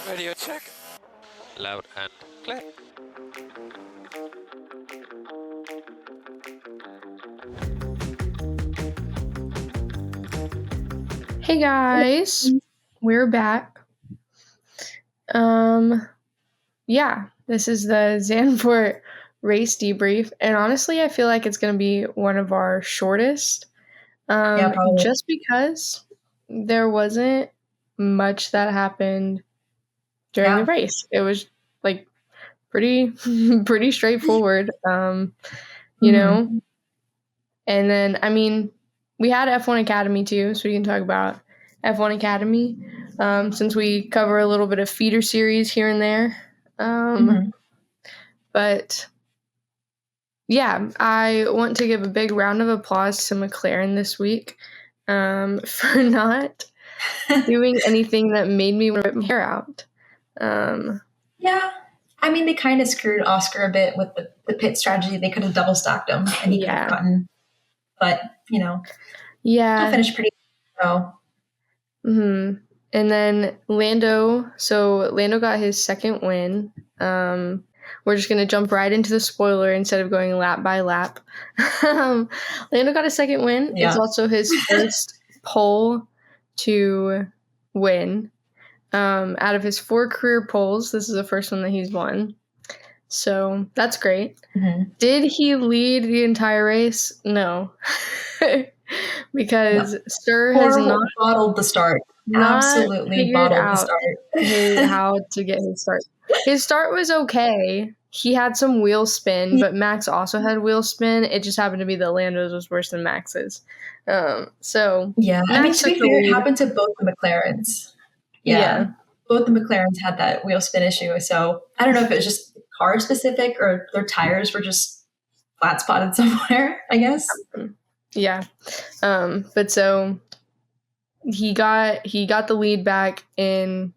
Radio check. Loud and clear. Hey guys, we're back. This is the Zandvoort race debrief, and honestly, I feel like it's going to be one of our shortest. Probably. Just because there wasn't much that happened during the race. It was like pretty straightforward. You know. And then we had F1 Academy too, so we can talk about F1 Academy since we cover a little bit of feeder series here and there. But yeah, I want to give a big round of applause to McLaren this week for not doing anything that made me want to rip my hair out. They kind of screwed Oscar a bit with the pit strategy. They could have double stacked him and he could have gotten, but still finished pretty well. And then Lando got his second win. We're just going to jump right into the spoiler instead of going lap by lap. Lando got a second win. Yeah. It's also his first pole to win. Out of his 4 career poles, this is the first one that he's won. So that's great. Did he lead the entire race? No. Because Sir has not bottled the start. Absolutely bottled the start. How to get his start. His start was okay. He had some wheel spin, but Max also had wheel spin. It just happened to be that Lando's was worse than Max's. To be fair, it happened to both the McLarens. Yeah. Both the McLarens had that wheel spin issue. So I don't know if it was just car specific or their tires were just flat spotted somewhere, I guess. Yeah. But so he got the lead back in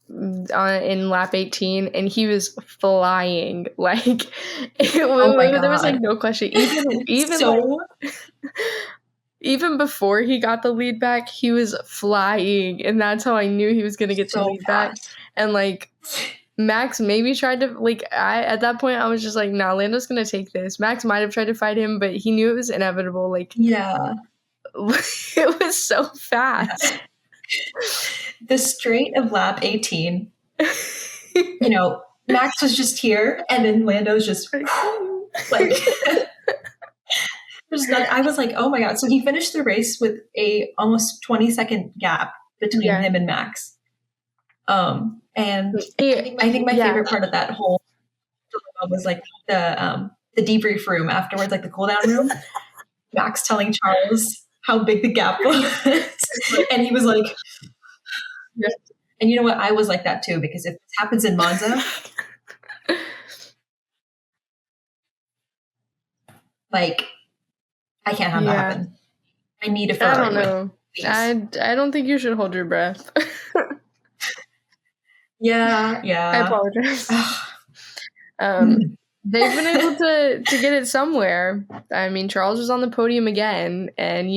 lap 18 and he was flying. Like there was like no question. Even before he got the lead back, he was flying, and that's how I knew he was going to get the lead back. And like Max maybe tried to at that point I was just like, nah, Lando's going to take this. Max might have tried to fight him, but he knew it was inevitable. It was so fast. The straight of lap 18, Max was just here, and then Lando's just like. I was like, oh my God. So he finished the race with a almost 20-second gap between him and Max. And I think my favorite part of that whole was like the debrief room afterwards, like the cool down room. Max telling Charles how big the gap was. And he was like, and you know what? I was like that too, because if this happens in Monza, I can't have that happen. I need a Ferrari. I don't know. I don't think you should hold your breath. Yeah. I apologize. They've been able to get it somewhere. I mean, Charles was on the podium again, and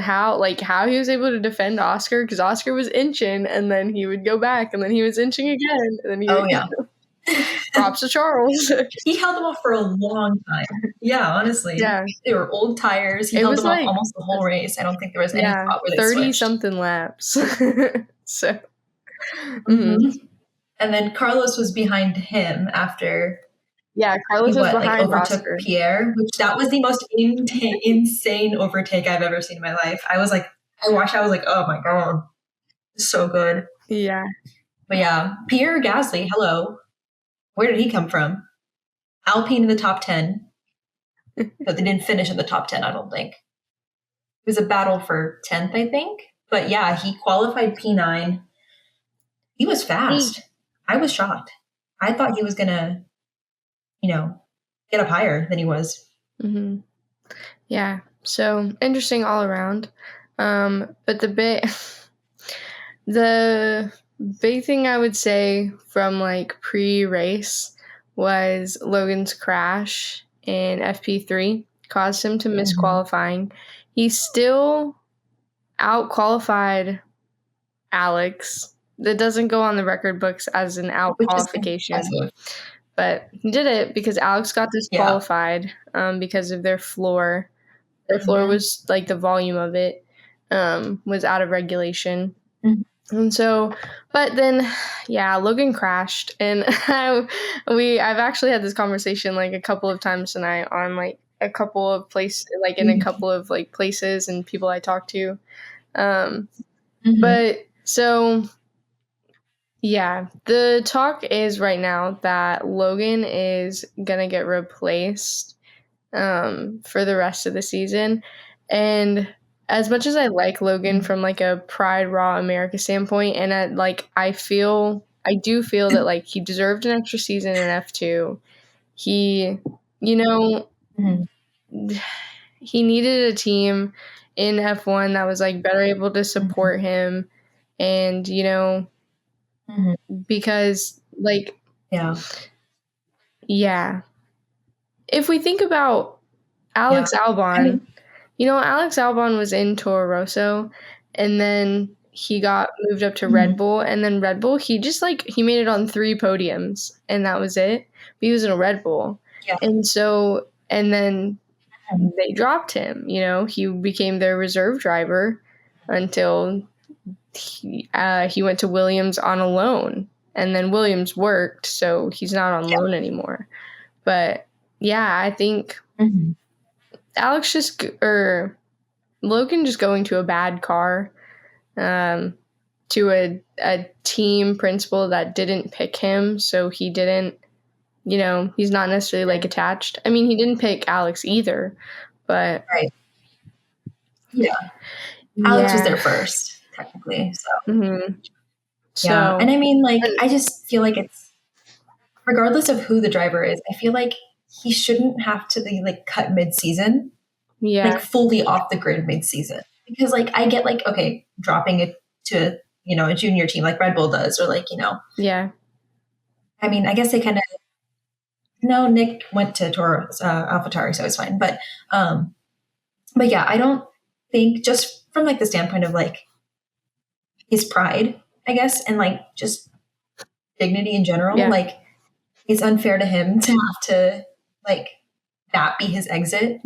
how he was able to defend Oscar, because Oscar was inching, and then he would go back, and then he was inching again, and then he would go. Props to Charles. He held them off for a long time. Yeah, honestly. Yeah. They were old tires. He held them off almost the whole race. I don't think there was any spot where they 30-something laps. So. And then Carlos was behind him after. Yeah, Carlos was behind overtook Oscar. Pierre, which that was the most insane overtake I've ever seen in my life. I was like, I watched. I was like, oh my God, so good. Yeah. But yeah, Pierre Gasly. Hello. Where did he come from? Alpine in the top 10. But they didn't finish in the top 10, I don't think. It was a battle for 10th, I think. But yeah, he qualified P9. He was fast. I was shocked. I thought he was going to, get up higher than he was. Mm-hmm. Yeah, so interesting all around. But the big thing I would say from pre-race was Logan's crash in FP3 caused him to miss qualifying. He still out-qualified Alex That doesn't go on the record books as an out qualification. But he did it because Alex got disqualified because of their floor. Their floor was like the volume of it was out of regulation. And so, but then, yeah, Logan crashed, and I've actually had this conversation like a couple of times tonight on like a couple of places, like in a couple of like places and people I talked to. But so, yeah, the talk is right now that Logan is gonna get replaced for the rest of the season, and as much as I like Logan from like a Pride Raw America standpoint, and I do feel that like he deserved an extra season in F2. He, you know, he needed a team in F1 that was like better able to support him, and you know, because like if we think about Alex Albon, Alex Albon was in Toro Rosso, and then he got moved up to Red Bull, and then Red Bull, he just like, he made it on 3 podiums, and that was it. But he was in a Red Bull. And so, and then they dropped him, he became their reserve driver until he went to Williams on a loan, and then Williams worked, so he's not on loan anymore. But yeah, I think Logan just going to a bad car, to a team principal that didn't pick him, so he didn't, he's not necessarily like attached. I mean, he didn't pick Alex either, but Alex was there first, technically. So and I mean, like, I just feel like it's, regardless of who the driver is, I feel like he shouldn't have to be like cut mid-season, like fully off the grid mid-season, because like I get like, okay, dropping it to a junior team like Red Bull does, or like I mean, I guess they kind of, Nick went to Toro AlphaTauri, so it's fine, but yeah, I don't think, just from like the standpoint of like his pride, I guess, and like just dignity in general, like it's unfair to him to have to like that be his exit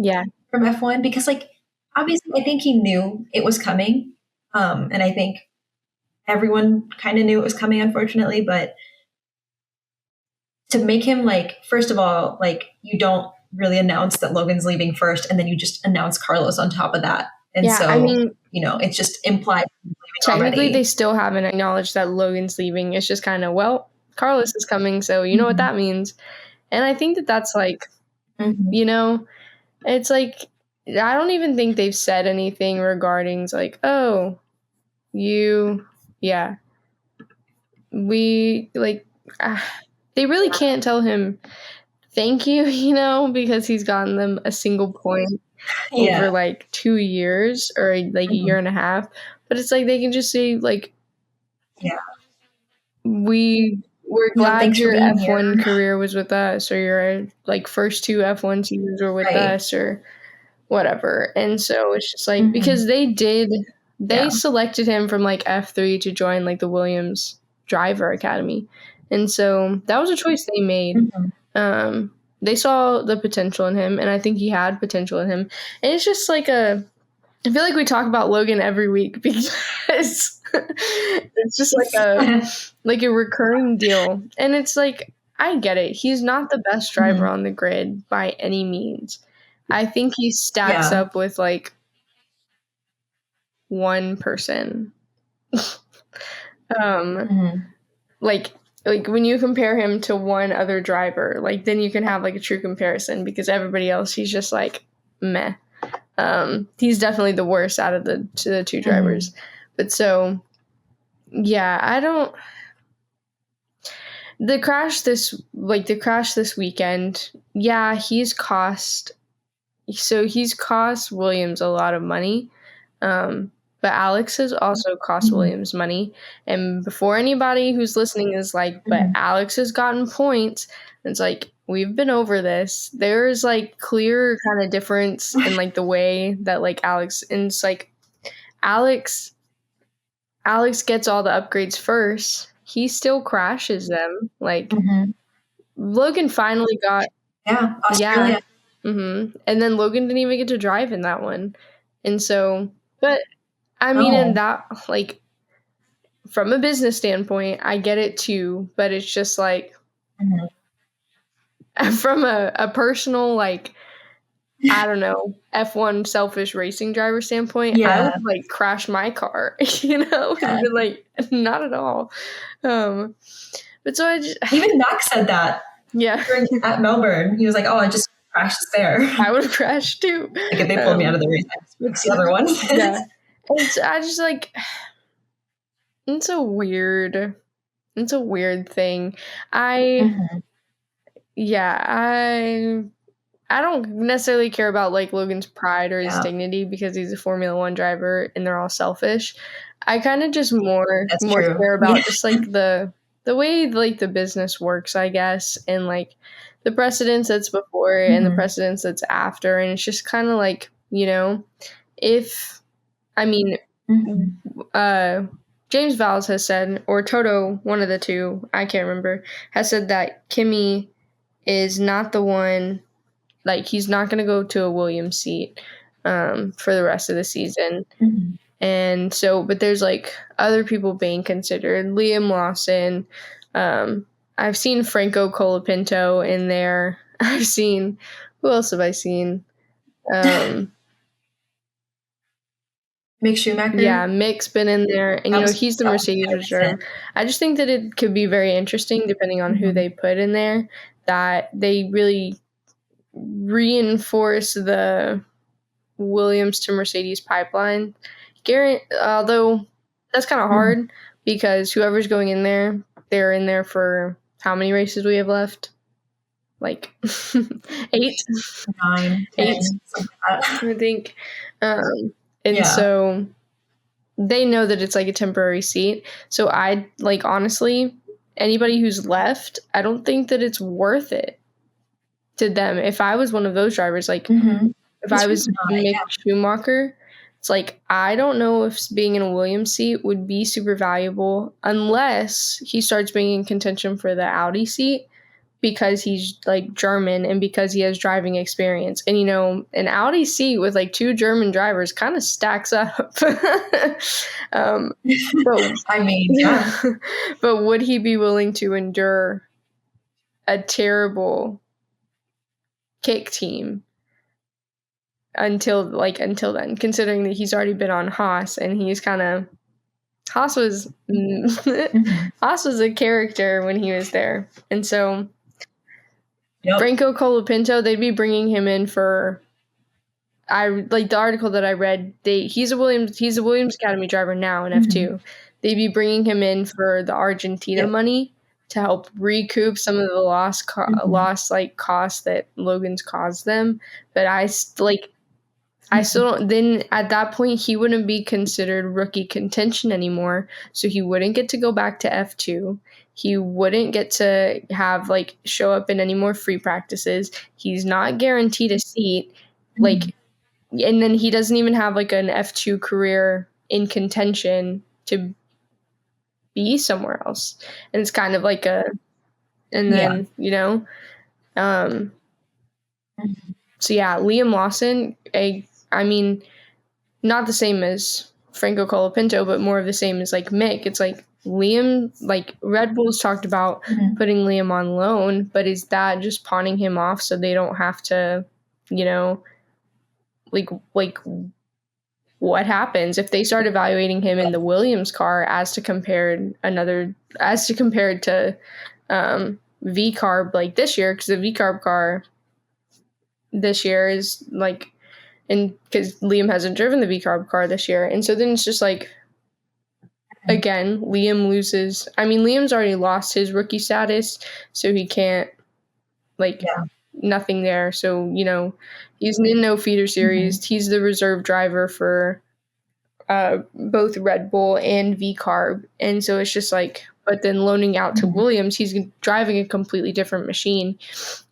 from F1, because like obviously I think he knew it was coming, and I think everyone kind of knew it was coming, unfortunately, but to make him like, first of all, like you don't really announce that Logan's leaving first, and then you just announce Carlos on top of that, and so I mean, it's just implied technically already. They still haven't acknowledged that Logan's leaving. It's just kind of, well, Carlos is coming, so you know what that means. And I think that that's like, it's like, I don't even think they've said anything regarding like, oh, we like, they really can't tell him thank you, because he's gotten them a single point over like 2 years or like a year and a half. But it's like they can just say like, we're glad your F1 career was with us, or your like first 2 F1 seasons were with us, or whatever. And so it's just like, because they selected him from like F3 to join like the Williams Driver Academy, and so that was a choice they made. They saw the potential in him, and I think he had potential in him. And it's just like I feel like we talk about Logan every week because it's just like a recurring deal. And it's like, I get it. He's not the best driver on the grid by any means. I think he stacks up with like one person. Like when you compare him to one other driver, like then you can have like a true comparison, because everybody else, he's just like meh. He's definitely the worst out of the 2 drivers. But so, yeah, the crash this weekend, he's cost Williams a lot of money. But Alex has also cost Williams money. And before anybody who's listening is like, but Alex has gotten points, it's like, we've been over this. There's like clear kind of difference in like the way that like Alex, and it's like Alex Alex gets all the upgrades first. He still crashes them. Like, Logan finally got... Australia. And then Logan didn't even get to drive in that one. And so, but I mean, in that, like, from a business standpoint, I get it too, but it's just like, from a personal, like, I don't know, F1 selfish racing driver standpoint, I would like crash my car, and be like, not at all. But so I just... Even Max said that. Yeah. At Melbourne, he was like, "Oh, I just crashed there." I would have crashed too. Like if they pulled me out of the race, it's the other one. Yeah. I just like, it's a weird thing. I don't necessarily care about like Logan's pride or his dignity because he's a Formula One driver and they're all selfish. I kind of just more care about just like the way like the business works, I guess, and like the precedence that's before and the precedence that's after, and it's just kind of like, if I mean, James Vowles has said, or Toto, one of the two, I can't remember, has said that Kimi is not the one. Like, he's not going to go to a Williams seat for the rest of the season. And so, but there's, like, other people being considered. Liam Lawson. I've seen Franco Colapinto in there. I've seen... Who else have I seen? Mick Schumacher? Yeah, Mick's been in there. And, he's the Mercedes reserve. I just think that it could be very interesting, depending on who they put in there, that they really reinforce the Williams to Mercedes pipeline. Although that's kind of hard because whoever's going in there, they're in there for how many races we have left? Like 8, 9, 8, I think. So they know that it's like a temporary seat. So I like, honestly, anybody who's left, I don't think that it's worth it to them. If I was one of those drivers, like if I was Mick Schumacher, it's like, I don't know if being in a Williams seat would be super valuable unless he starts being in contention for the Audi seat because he's like German and because he has driving experience. And, an Audi seat with like 2 German drivers kind of stacks up. But, I mean, but would he be willing to endure a terrible kick team until then, considering that he's already been on Haas and he's kind of... Haas was a character when he was there. And so Franco Colapinto, they'd be bringing him in for... I like the article that I read. He's a Williams Academy driver now in F2. They'd be bringing him in for the Argentina money to help recoup some of the lost costs that Logan's caused them. But I still don't. Then at that point, he wouldn't be considered rookie contention anymore. So he wouldn't get to go back to F2. He wouldn't get to have show up in any more free practices. He's not guaranteed a seat. And then he doesn't even have an F2 career in contention to be somewhere else. And it's kind of so yeah, Liam Lawson, I mean, not the same as Franco Colapinto, but more of the same as Mick. It's Liam, Red Bull's talked about putting Liam on loan, but is that just pawning him off so they don't have to, what happens if they start evaluating him in the Williams car as compared to VCARB this year, because the VCARB car this year is because Liam hasn't driven the VCARB car this year, and so then it's just again, Liam loses. I mean, Liam's already lost his rookie status, so he can't nothing there. So he's in no feeder series. He's the reserve driver for both Red Bull and VCARB, and so it's just but then loaning out to Williams, he's driving a completely different machine,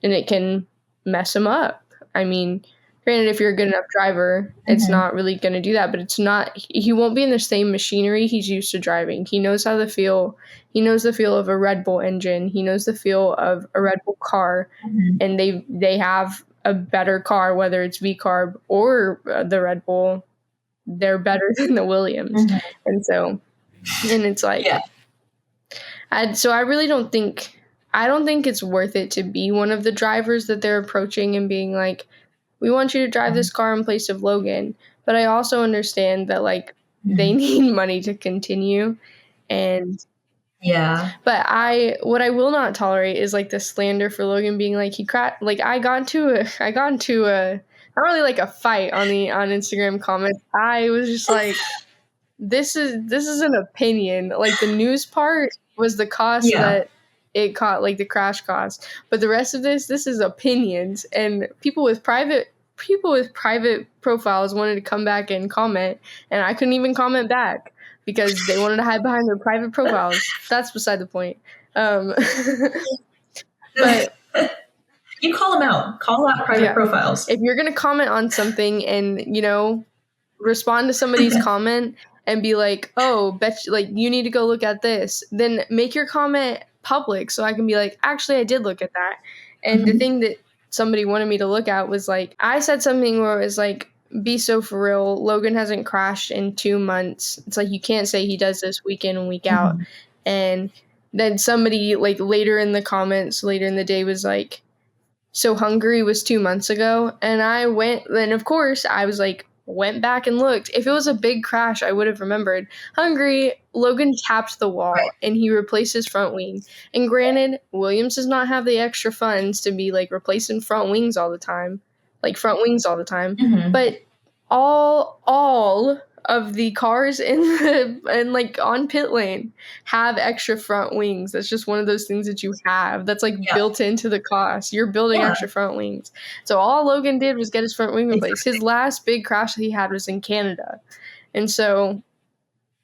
and it can mess him up. I mean, Granted, if you're a good enough driver, it's not really going to do that, but it's not, he won't be in the same machinery he's used to driving. He knows how to feel. He knows the feel of a Red Bull engine. He knows the feel of a Red Bull car, and they have a better car, whether it's VCARB or the Red Bull. They're better than the Williams. And it's like, so I really don't think it's worth it to be one of the drivers that they're approaching and being like, we want you to drive this car in place of Logan. But I also understand that, like, they need money to continue. And but what I will not tolerate is, like, the slander for Logan being like, I got into a not really like a fight on Instagram comments. I was just like, this is an opinion. Like, the news part was the cost that it caught, like the crash cost, but the rest of this is opinions, and people with private profiles wanted to come back and comment, and I couldn't even comment back because they wanted to hide behind their private profiles. That's beside the point. But you call out private profiles. If you're gonna comment on something and, you know, respond to somebody's comment and be like, oh, you need to go look at this, then make your comment public so I can be like, actually, I did look at that. And the thing that somebody wanted me to look at was, like, I said something where it was like, be so for real, Logan hasn't crashed in 2 months. It's like, you can't say he does this week in and week out. And then somebody, like, later in the comments, later in the day, was like, so Hungary was 2 months ago. And I went back and looked. If it was a big crash, I would have remembered. Hungary, Logan tapped the wall and he replaced his front wing. And granted, Williams does not have the extra funds to be, like, replacing front wings all the time. But all of the cars like on pit lane have extra front wings. That's just one of those things that you have that's, like, built into the cost. You're building extra front wings. So all Logan did was get his front wing replaced. His last big crash that he had was in Canada. And so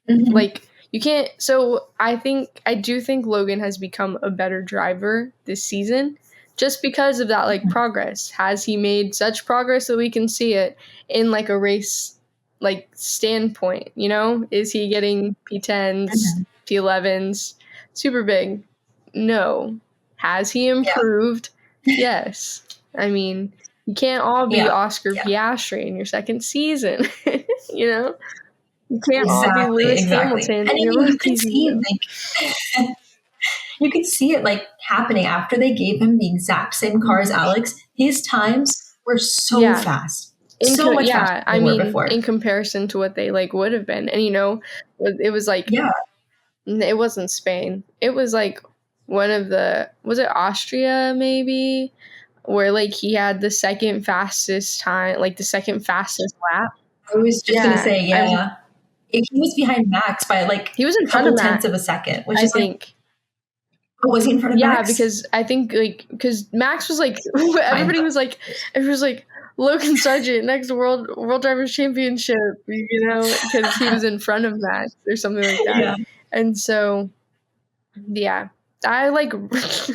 like, you can't, so I do think Logan has become a better driver this season just because of that, like, progress. Has he made such progress that we can see it in, like, a race, like, standpoint, you know? Is he getting P10s, P11s, super big? No. Has he improved? Yes. I mean, you can't all be Oscar Piastri in your second season, you know? You can't all be Lewis Hamilton. And you can see, like, you could see it, like, happening after they gave him the exact same car as Alex. His times were so fast. So much faster than they were before. In comparison to what they, like, would have been. And, you know, it was like, it wasn't Spain. It was, like, was it Austria maybe? Where, like, he had the second fastest time, like, the second fastest lap. I was just going to say, he was behind Max by, like, he was in front of tenths of a second, which is, think. Like, was he in front of Max? Yeah, because I think, like, because Max was like, everybody was like, Logan Sargent, next World Drivers Championship, you know, because he was in front of Max or something like that. And so, I, like, this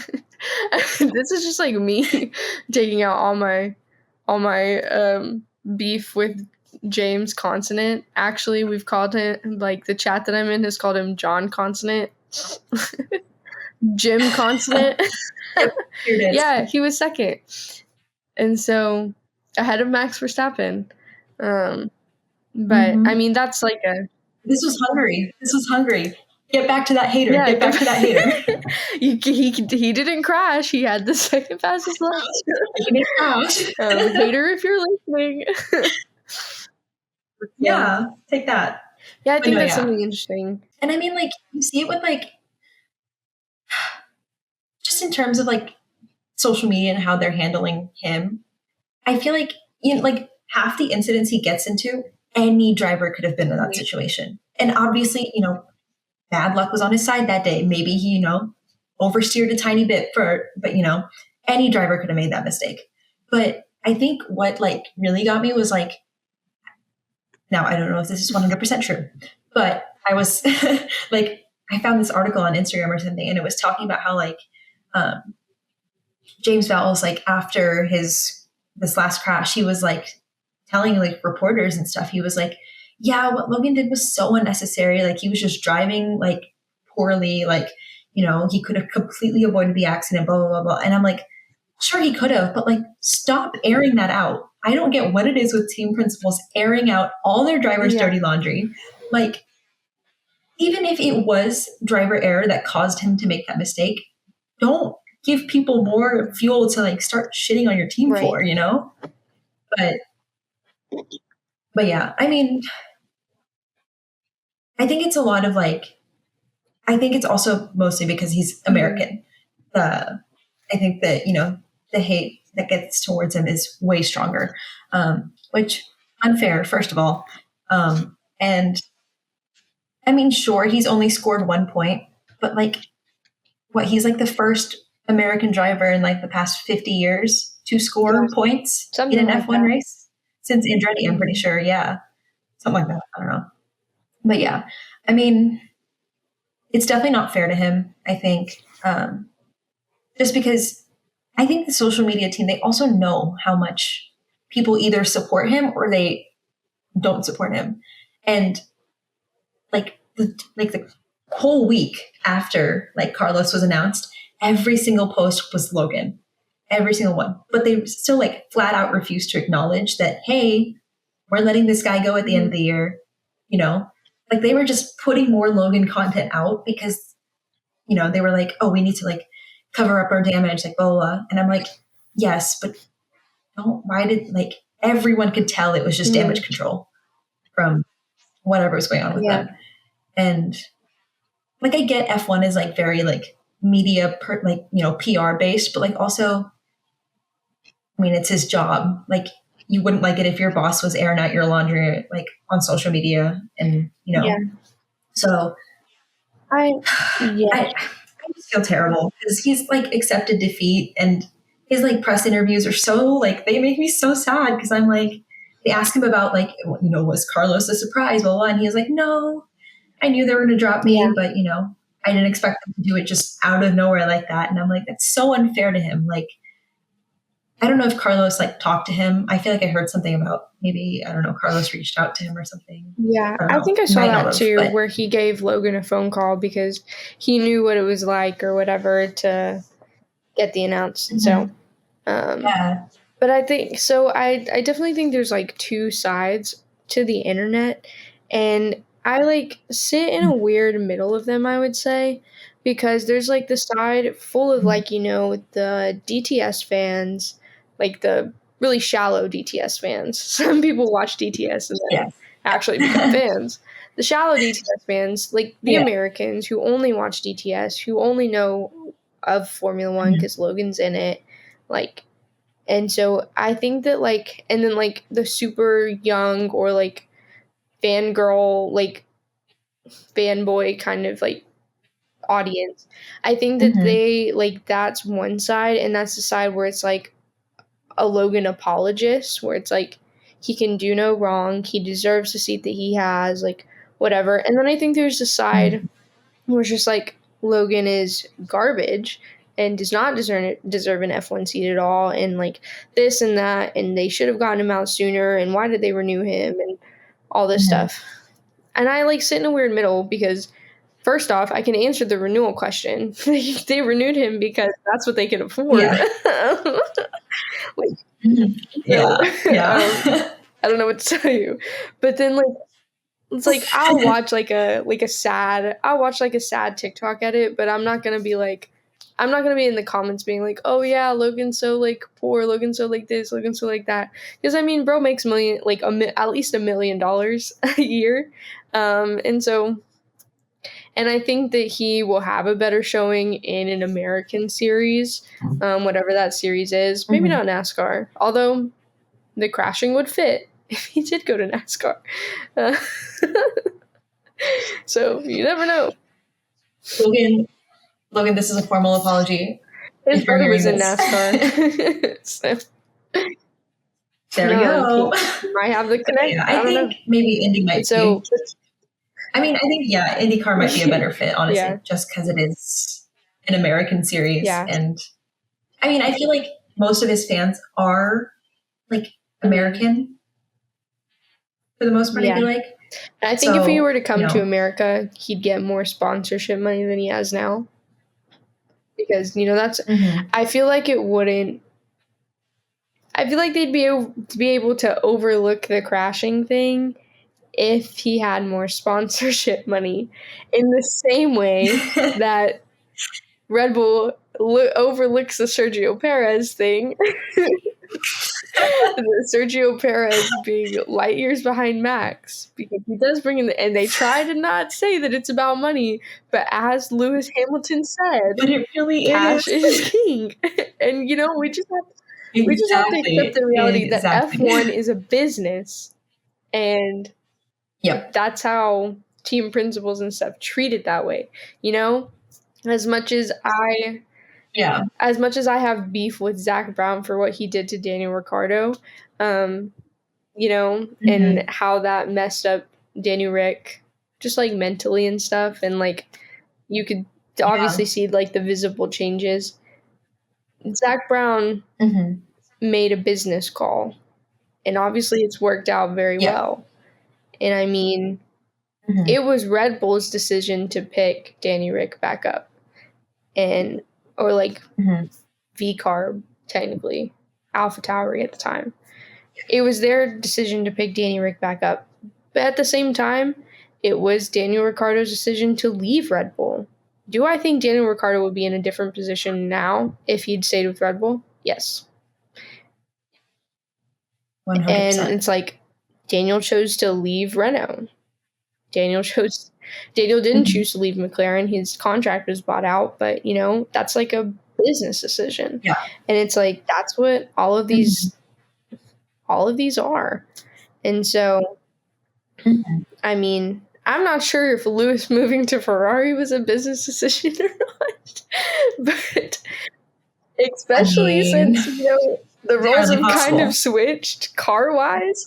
is just, like, me taking out all my beef with James Consonant. Actually, we've called him, like, the chat that I'm in has called him John Consonant. Jim Consonant. Yeah, he was second. And so, ahead of Max Verstappen. But, I mean, that's like This was Hungary. Get back to that hater. Get back to that hater. He didn't crash. He had the second fastest lap. He didn't crash. Hater, if you're listening. Take that. Yeah, I think that's something interesting. And I mean, like, you see it with, like, just in terms of, like, social media and how they're handling him. I feel like, you know, like, half the incidents he gets into, any driver could have been in that situation. And obviously, you know, bad luck was on his side that day. Maybe he, you know, oversteered a tiny bit but, you know, any driver could have made that mistake. But I think what, like, really got me was, like, now I don't know if this is 100% true, but I was like, I found this article on Instagram or something, and it was talking about how, like, James Vowles, like, after his this last crash, he was like telling like reporters and stuff, he was like, yeah, what Logan did was so unnecessary. Like he was just driving like poorly, like, you know, he could have completely avoided the accident, blah, blah, blah, blah. And I'm like, sure, he could have, but like, stop airing that out. I don't get what it is with team principals airing out all their drivers' dirty laundry. Like, even if it was driver error that caused him to make that mistake, don't give people more fuel to like start shitting on your team for, you know? But yeah, I mean, I think it's a lot of like, I think it's also mostly because he's American. I think that, you know, the hate that gets towards him is way stronger, which unfair, first of all. And I mean, sure, he's only scored 1 point, but like, what, he's like the first American driver in like the past 50 years to score points in an F1 race since Andretti, I'm pretty sure. Yeah. Something like that. I don't know. But yeah, I mean, it's definitely not fair to him, I think. Just because I think the social media team, they also know how much people either support him or they don't support him. And like the whole week after like Carlos was announced, every single post was Logan, every single one. But they still like flat out refused to acknowledge that, hey, we're letting this guy go at the end of the year. You know, like they were just putting more Logan content out because, you know, they were like, oh, we need to like cover up our damage, like blah, blah, blah. And I'm like, yes, but why did like everyone could tell it was just damage control from whatever was going on with them. And like, I get F1 is like very like media, like, you know, PR based, but like also, I mean, it's his job. Like you wouldn't like it if your boss was airing out your laundry, like on social media and, you know, so I just feel terrible because he's like accepted defeat and his like press interviews are so like, they make me so sad because I'm like, they ask him about like, you know, was Carlos a surprise? Blah, blah, and he was like, no, I knew they were going to drop me, but you know, I didn't expect them to do it just out of nowhere like that. And I'm like, that's so unfair to him. Like, I don't know if Carlos like talked to him. I feel like I heard something about maybe, I don't know, Carlos reached out to him or something. Yeah, I think I saw that too, where he gave Logan a phone call because he knew what it was like or whatever to get the announcement. So, but I think, so I definitely think there's like two sides to the internet, and I like sit in a weird middle of them, I would say, because there's like the side full of like, you know, the DTS fans, like the really shallow DTS fans. Some people watch DTS and then actually become fans. The shallow DTS fans, like the Americans who only watch DTS, who only know of Formula One because Logan's in it, like, and so I think that like, and then like the super young or like fangirl, like fanboy kind of like audience, I think that they like, that's one side, and that's the side where it's like a Logan apologist, where it's like he can do no wrong, he deserves the seat that he has, like whatever. And then I think there's the side where it's just like Logan is garbage and does not deserve an F1 seat at all, and like this and that, and they should have gotten him out sooner, and why did they renew him, and all this stuff. And I like sit in a weird middle because first off, I can answer the renewal question. They renewed him because that's what they could afford. Like, I don't know what to tell you. But then like, it's like I'll watch like a sad TikTok edit, but I'm not gonna be in the comments being like, oh yeah, Logan's so like poor, Logan's so like this, Logan's so like that. Because I mean, bro makes at least $1 million a year, and I think that he will have a better showing in an American series, whatever that series is. Maybe not NASCAR, although the crashing would fit if he did go to NASCAR. So you never know. Logan, this is a formal apology. His brother was in NASCAR. So. There we go. Might have the connection. I think maybe Indy might be. I mean, I think, IndyCar might be a better fit, honestly, just because it is an American series. And I mean, I feel like most of his fans are like American for the most part, I feel like. And I think if he were to come to America, he'd get more sponsorship money than he has now. Because, that's, I feel like it wouldn't, I feel like they'd be able to overlook the crashing thing if he had more sponsorship money, in the same way that Red Bull overlooks the Sergio Perez thing. Sergio Perez being light years behind Max, because he does bring in and they try to not say that it's about money, but as Lewis Hamilton said, but it really cash is king. And we just have to accept the reality that F1 is a business, and that's how team principals and stuff treat it that way. As much as I have beef with Zach Brown for what he did to Daniel Ricciardo, and how that messed up Daniel Rick, just like mentally and stuff, and like you could obviously see like the visible changes. Zach Brown made a business call, and obviously it's worked out very well. And I mean, it was Red Bull's decision to pick Danny Rick back up, or like VCARB, technically, AlphaTauri at the time. It was their decision to pick Danny Rick back up. But at the same time, it was Daniel Ricciardo's decision to leave Red Bull. Do I think Daniel Ricciardo would be in a different position now if he'd stayed with Red Bull? Yes. 100%. And it's like, Daniel chose to leave Renault. Daniel didn't choose to leave McLaren. His contract was bought out, but that's like a business decision. Yeah. And it's like, that's what all of these are. And so, I mean, I'm not sure if Lewis moving to Ferrari was a business decision or not, but especially since, the roles have kind of switched car-wise.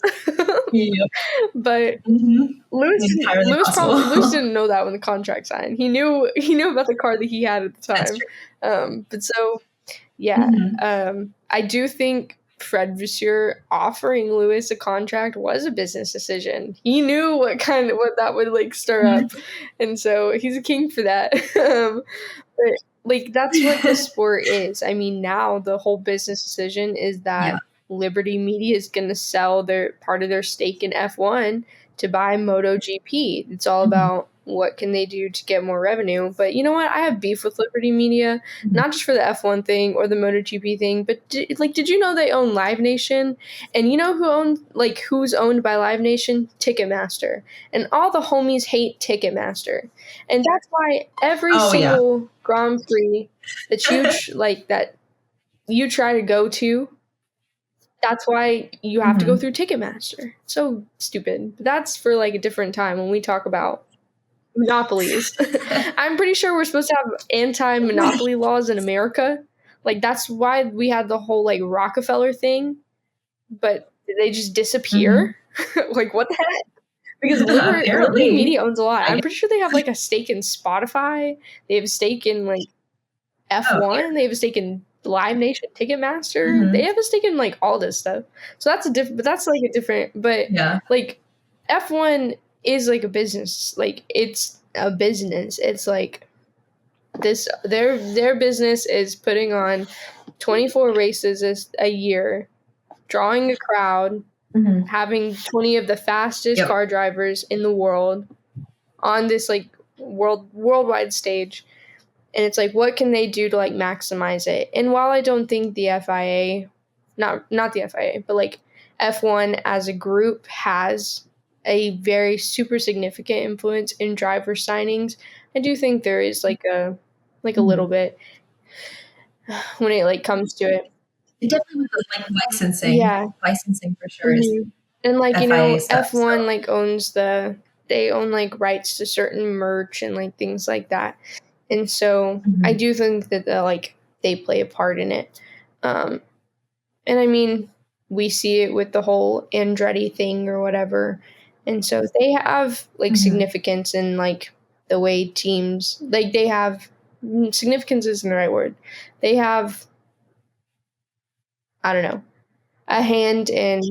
But Lewis didn't know that when the contract signed. He knew about the car that he had at the time. But so, I do think Fred Vasseur offering Lewis a contract was a business decision. He knew what that would like stir up, and so he's a king for that. But like, that's what the sport is. I mean, now the whole business decision is that Liberty Media is going to sell their part of their stake in F1 to buy MotoGP. It's all about what can they do to get more revenue. But you know what? I have beef with Liberty Media, not just for the F1 thing or the MotoGP thing, but did you know they own Live Nation? And you know who's owned by Live Nation? Ticketmaster. And all the homies hate Ticketmaster. And that's why every single Grand Prix that you try to go to, that's why you have to go through Ticketmaster. So stupid. But that's for like a different time when we talk about monopolies. I'm pretty sure we're supposed to have anti-monopoly laws in America. Like, that's why we had the whole like Rockefeller thing, but did they just disappear? Like, what the heck? Because Liberty Media owns a lot. I'm pretty sure they have like a stake in Spotify. They have a stake in like F1. They have a stake in Live Nation, Ticketmaster. They have a stake in like all this stuff. So that's like F1 is like a business. Like, it's a business. It's like this. Their business is putting on 24 races a year, drawing a crowd, having 20 of the fastest car drivers in the world on this like worldwide stage. And it's like, what can they do to like maximize it? And while I don't think the FIA, not the FIA, but like F1 as a group has a very super significant influence in driver signings, I do think there is like a little bit when it like comes to it. It definitely was like licensing. Yeah. Licensing for sure. And like, FIA stuff, F1 like they own like rights to certain merch and like things like that. And so I do think that they play a part in it. And I mean, we see it with the whole Andretti thing or whatever. And so they have like significance in like the way teams, like they have, significance isn't the right word. They have, I don't know. a hand in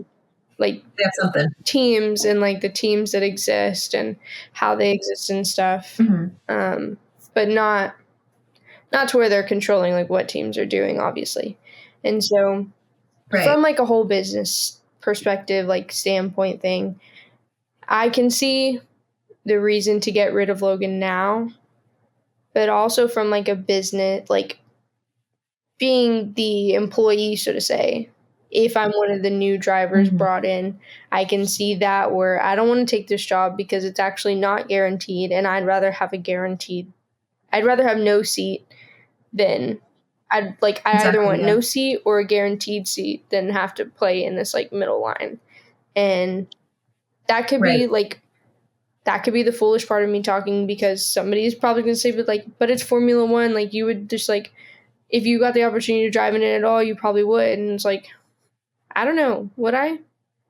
like That's something. teams and like the teams that exist and how they exist and stuff. But not to where they're controlling like what teams are doing, obviously. And so from like a whole business perspective, like standpoint thing, I can see the reason to get rid of Logan now, but also from like a business, like being the employee, so to say, if I'm one of the new drivers brought in, I can see that where I don't want to take this job because it's actually not guaranteed, and I'd rather have no seat than I either want no seat or a guaranteed seat than have to play in this like middle line. And that could be like, that could be the foolish part of me talking, because somebody's probably going to say, but it's Formula One. Like, you would just like, if you got the opportunity to drive in it at all, you probably would. And it's like, I don't know. Would I?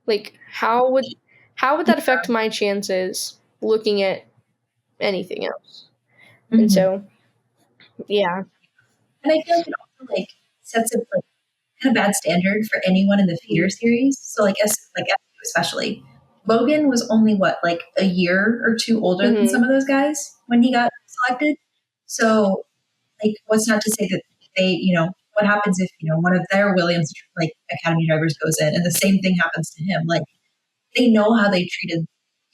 Like, how would that affect my chances looking at anything else? And so, yeah. And I feel like it also like sets a like kind of bad standard for anyone in the feeder series. So like especially, Logan was only like a year or two older than some of those guys when he got selected. So like, what's not to say that they, what happens if one of their Williams like academy drivers goes in and the same thing happens to him? Like, they know how they treated.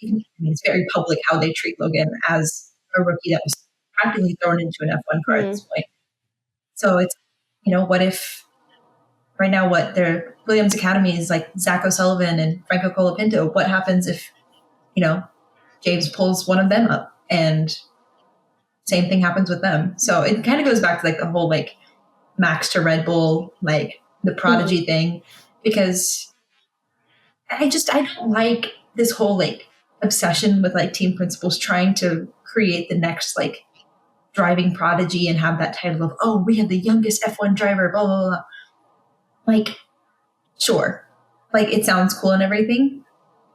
I mean, it's very public how they treat Logan as a rookie that was practically thrown into an F1 car at this point. So it's, what if right now their Williams Academy is like Zach O'Sullivan and Franco Colapinto? What happens if, James pulls one of them up and same thing happens with them? So it kind of goes back to like the whole like Max to Red Bull, like the prodigy thing, because I don't like this whole like obsession with like team principals trying to create the next like driving prodigy and have that title of, oh, we have the youngest F1 driver, blah, blah, blah. Like, sure. Like, it sounds cool and everything,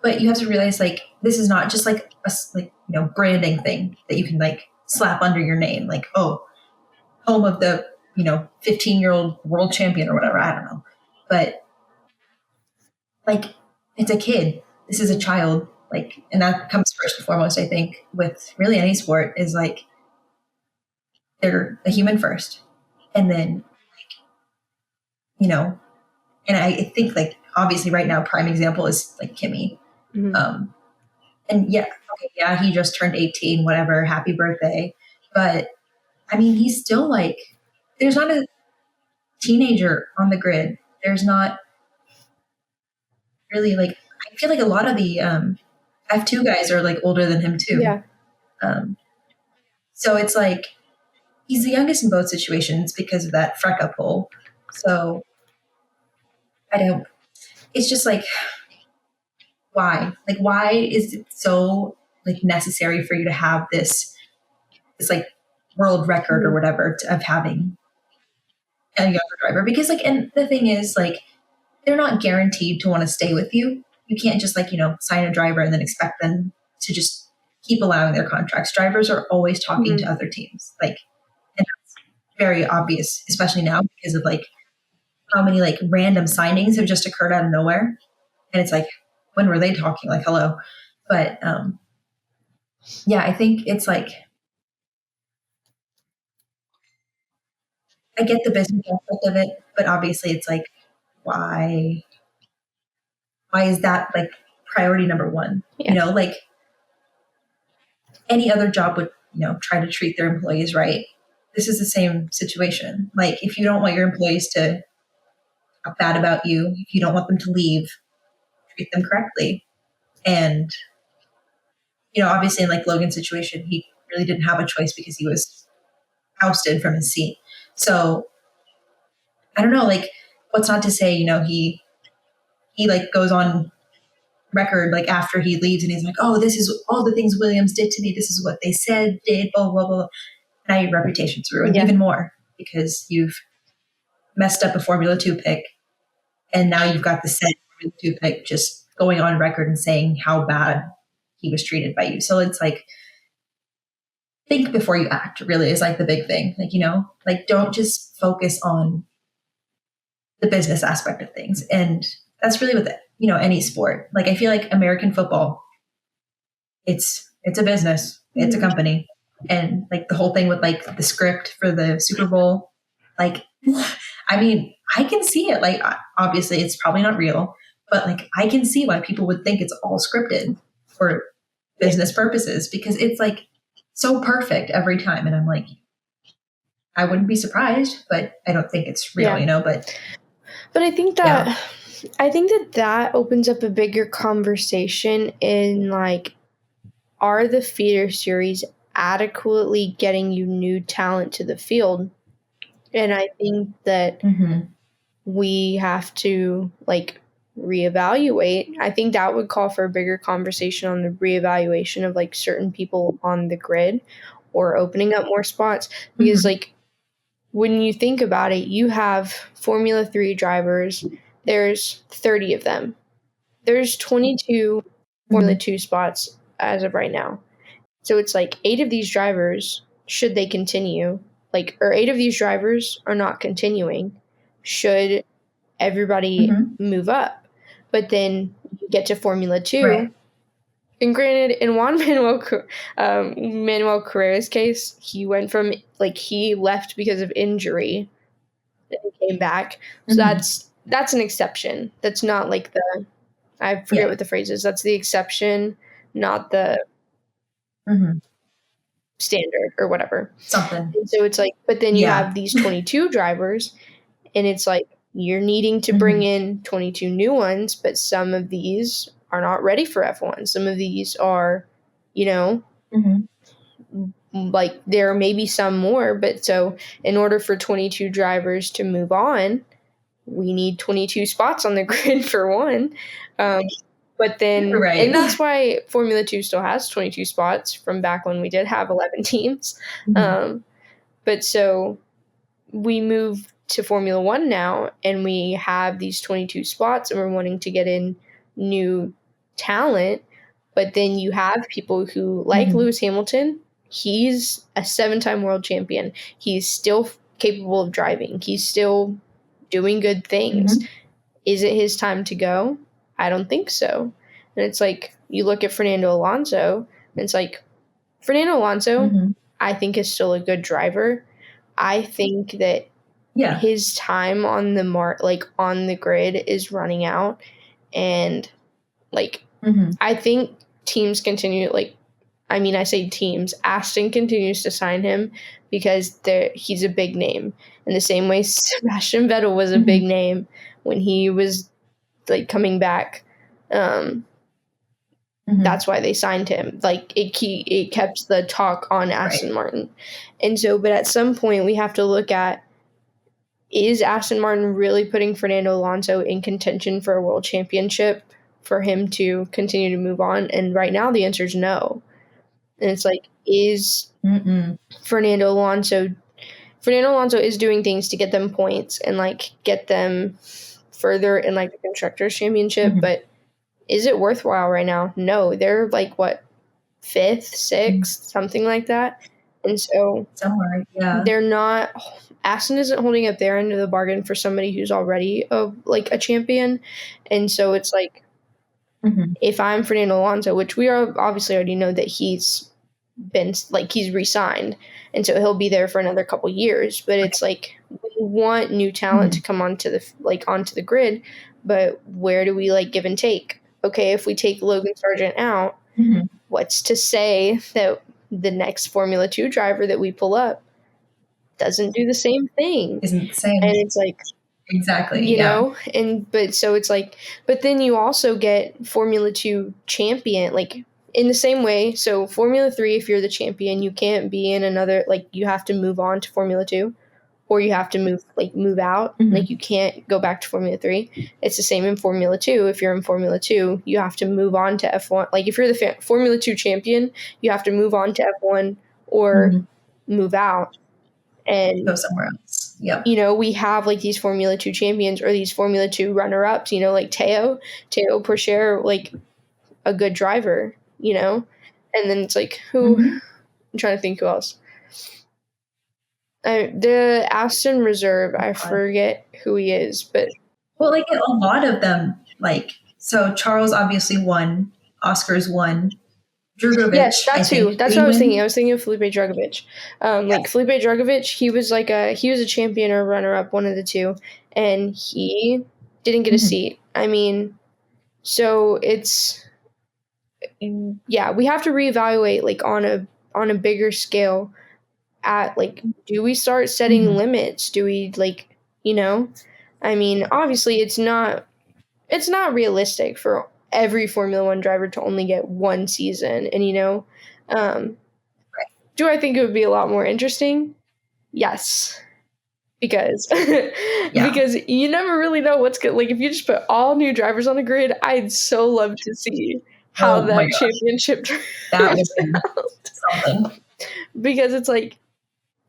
but you have to realize like, this is not just like a branding thing that you can like slap under your name. Like, oh, home of the, 15-year-old world champion or whatever. I don't know. But like, it's a kid. This is a child. Like, and that comes first and foremost, I think, with really any sport, is like, they're a human first. And then, like, and I think like, obviously right now, prime example is like Kimmy. And yeah, he just turned 18, whatever, happy birthday. But I mean, he's still like, there's not a teenager on the grid. There's not really like, I feel like a lot of the F2 guys are like older than him too. Yeah. So it's like, he's the youngest in both situations because of that Freca pull. So it's just like, why? Like, why is it so like necessary for you to have this like world record or whatever of having a younger driver? Because like, and the thing is like, they're not guaranteed to want to stay with you. You can't just like, sign a driver and then expect them to just keep allowing their contracts. Drivers are always talking to other teams. Like, and that's very obvious, especially now because of like how many like random signings have just occurred out of nowhere. And it's like, when were they talking? Like, hello. But yeah, I think it's like, I get the business aspect of it, but obviously it's like, why is that like priority number one? Yeah. Like any other job would, try to treat their employees right. This is the same situation. Like, if you don't want your employees to talk bad about you, if you don't want them to leave, treat them correctly. And, obviously in like Logan's situation, he really didn't have a choice because he was ousted from his seat. So I don't know, like, what's not to say, he like goes on record like after he leaves and he's like, oh, this is all the things Williams did to me. This is what they said, did, blah, blah, blah. Now your reputation's ruined even more because you've messed up a Formula 2 pick. And now you've got the said Formula 2 pick just going on record and saying how bad he was treated by you. So it's like, think before you act really is like the big thing. Like, like don't just focus on the business aspect of things. And that's really with, any sport. Like, I feel like American football, it's a business, it's a company. And like the whole thing with like the script for the Super Bowl, like, I mean, I can see it. Like, obviously it's probably not real, but like, I can see why people would think it's all scripted for business purposes, because it's like so perfect every time. And I'm like, I wouldn't be surprised, but I don't think it's real, but I think that, that opens up a bigger conversation in like, are the feeder series adequately getting you new talent to the field? And I think that we have to like reevaluate. I think that would call for a bigger conversation on the reevaluation of like certain people on the grid or opening up more spots, because like when you think about it, you have Formula 3 drivers, there's 30 of them. There's 22 Formula 2 spots as of right now. So it's like 8 of these drivers, should they continue, like, or 8 of these drivers are not continuing, should everybody move up? But then you get to Formula 2, right. And granted, in Juan Manuel Carrera's case, he went from, like, he left because of injury, and he came back. So that's an exception. That's not like the, I forget what the phrase is. That's the exception, not the standard or whatever. Something. And so it's like, but then you have these 22 drivers, and it's like you're needing to bring in 22 new ones, but some of these are not ready for F1. Some of these are, like there may be some more, but so in order for 22 drivers to move on, we need 22 spots on the grid for one. But then, and that's why Formula 2 still has 22 spots from back when we did have 11 teams. But so we move to Formula 1 now, and we have these 22 spots, and we're wanting to get in new talent. But then you have people who, like Lewis Hamilton, he's a 7-time world champion. He's still capable of driving. He's still doing good things. Is it his time to go? I don't think so. And it's like, you look at Fernando Alonso, and it's like, Fernando Alonso, I think, is still a good driver. I think that his time on the on the grid is running out. And like, I think teams continue, like, I mean, I say teams, Aston continues to sign him because he's a big name. In the same way Sebastian Vettel was a big name when he was like coming back. That's why they signed him. Like, it kept the talk on Aston Martin. And so, but at some point we have to look at, is Aston Martin really putting Fernando Alonso in contention for a world championship for him to continue to move on? And right now the answer is no. And it's like, is Fernando Alonso is doing things to get them points and like get them further in like the Constructors Championship, but is it worthwhile right now? No, they're like what, 5th, 6th, something like that. And so somewhere, they're not, Aston isn't holding up their end of the bargain for somebody who's already a champion. And so it's like, if I'm Fernando Alonso, which we are obviously already know that he's been like, he's re-signed, and so he'll be there for another couple years, but it's like, we want new talent to come onto the grid, but where do we like give and take? Okay, if we take Logan Sargent out, what's to say that the next Formula 2 driver that we pull up doesn't do the same thing? Isn't the same. And it's like, exactly, you know, but so it's like, but then you also get Formula 2 champion, like in the same way. So Formula 3, if you're the champion, you can't be in another, like you have to move on to Formula 2, or you have to move out. Like you can't go back to Formula 3. It's the same in Formula 2. If you're in Formula 2, you have to move on to F1. Like if you're the Formula 2 champion, you have to move on to F1 or move out and go somewhere else. Yep. You know, we have like these Formula 2 champions or these Formula 2 runner-ups, you know, like Teo Pourchaire, like a good driver, you know? And then it's like, who? I'm trying to think who else. The Aston Reserve, I forget who he is, but well, like a lot of them, like, so Charles obviously won, Oscar's won, Drugovich. Yes, that's who. That's what I was thinking. I was thinking of Felipe Drugovich. Like Felipe Drugovich, he was a champion or runner-up, one of the two, and he didn't get a seat. I mean, so it's we have to reevaluate like on a bigger scale. At like, do we start setting limits? Do we like, I mean, obviously it's not realistic for every Formula One driver to only get one season. And, do I think it would be a lot more interesting? Yes. Because because you never really know what's good. Like if you just put all new drivers on the grid, I'd so love to see how that championship turns out. Something. Because it's like,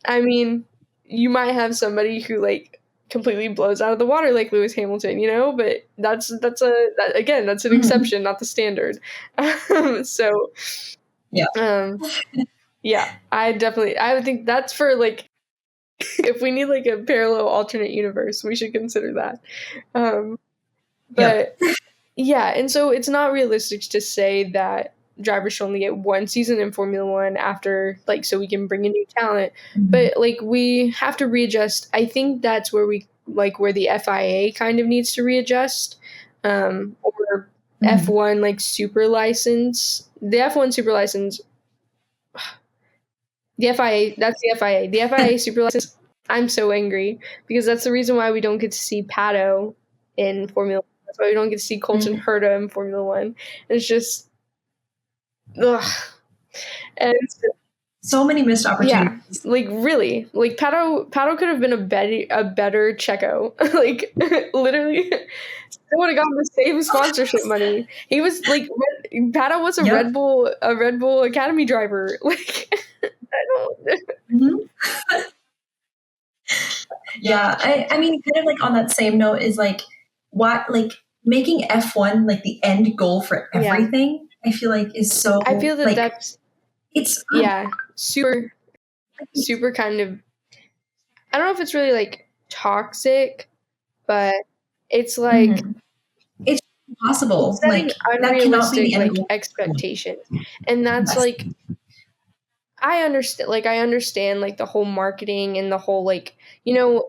I mean, you might have somebody who like completely blows out of the water like Lewis Hamilton, but that's an exception, not the standard. So I would think that's for like if we need like a parallel alternate universe, we should consider that. And so it's not realistic to say that drivers should only get one season in Formula One after like so we can bring in new talent. But like we have to readjust. I think that's where where the FIA kind of needs to readjust. Or F1 like super license. The F1 super license. The FIA, that's the FIA. The FIA super license. I'm so angry because that's the reason why we don't get to see Pato in Formula One. That's why we don't get to see Colton Herta in Formula One. It's just, ugh. And so many missed opportunities. Yeah, like really, like Pato could have been a better Checo. Like literally, still would have gotten the same sponsorship money. He was like Pato was a Red Bull Academy driver. Like I don't. I mean, kind of like on that same note is like what like making F1 like the end goal for everything. I feel like is so. I feel that like, that's it's super kind of. I don't know if it's really like toxic, but it's like it's impossible. Setting like unrealistic like expectations, and that's like. I understand like the whole marketing and the whole like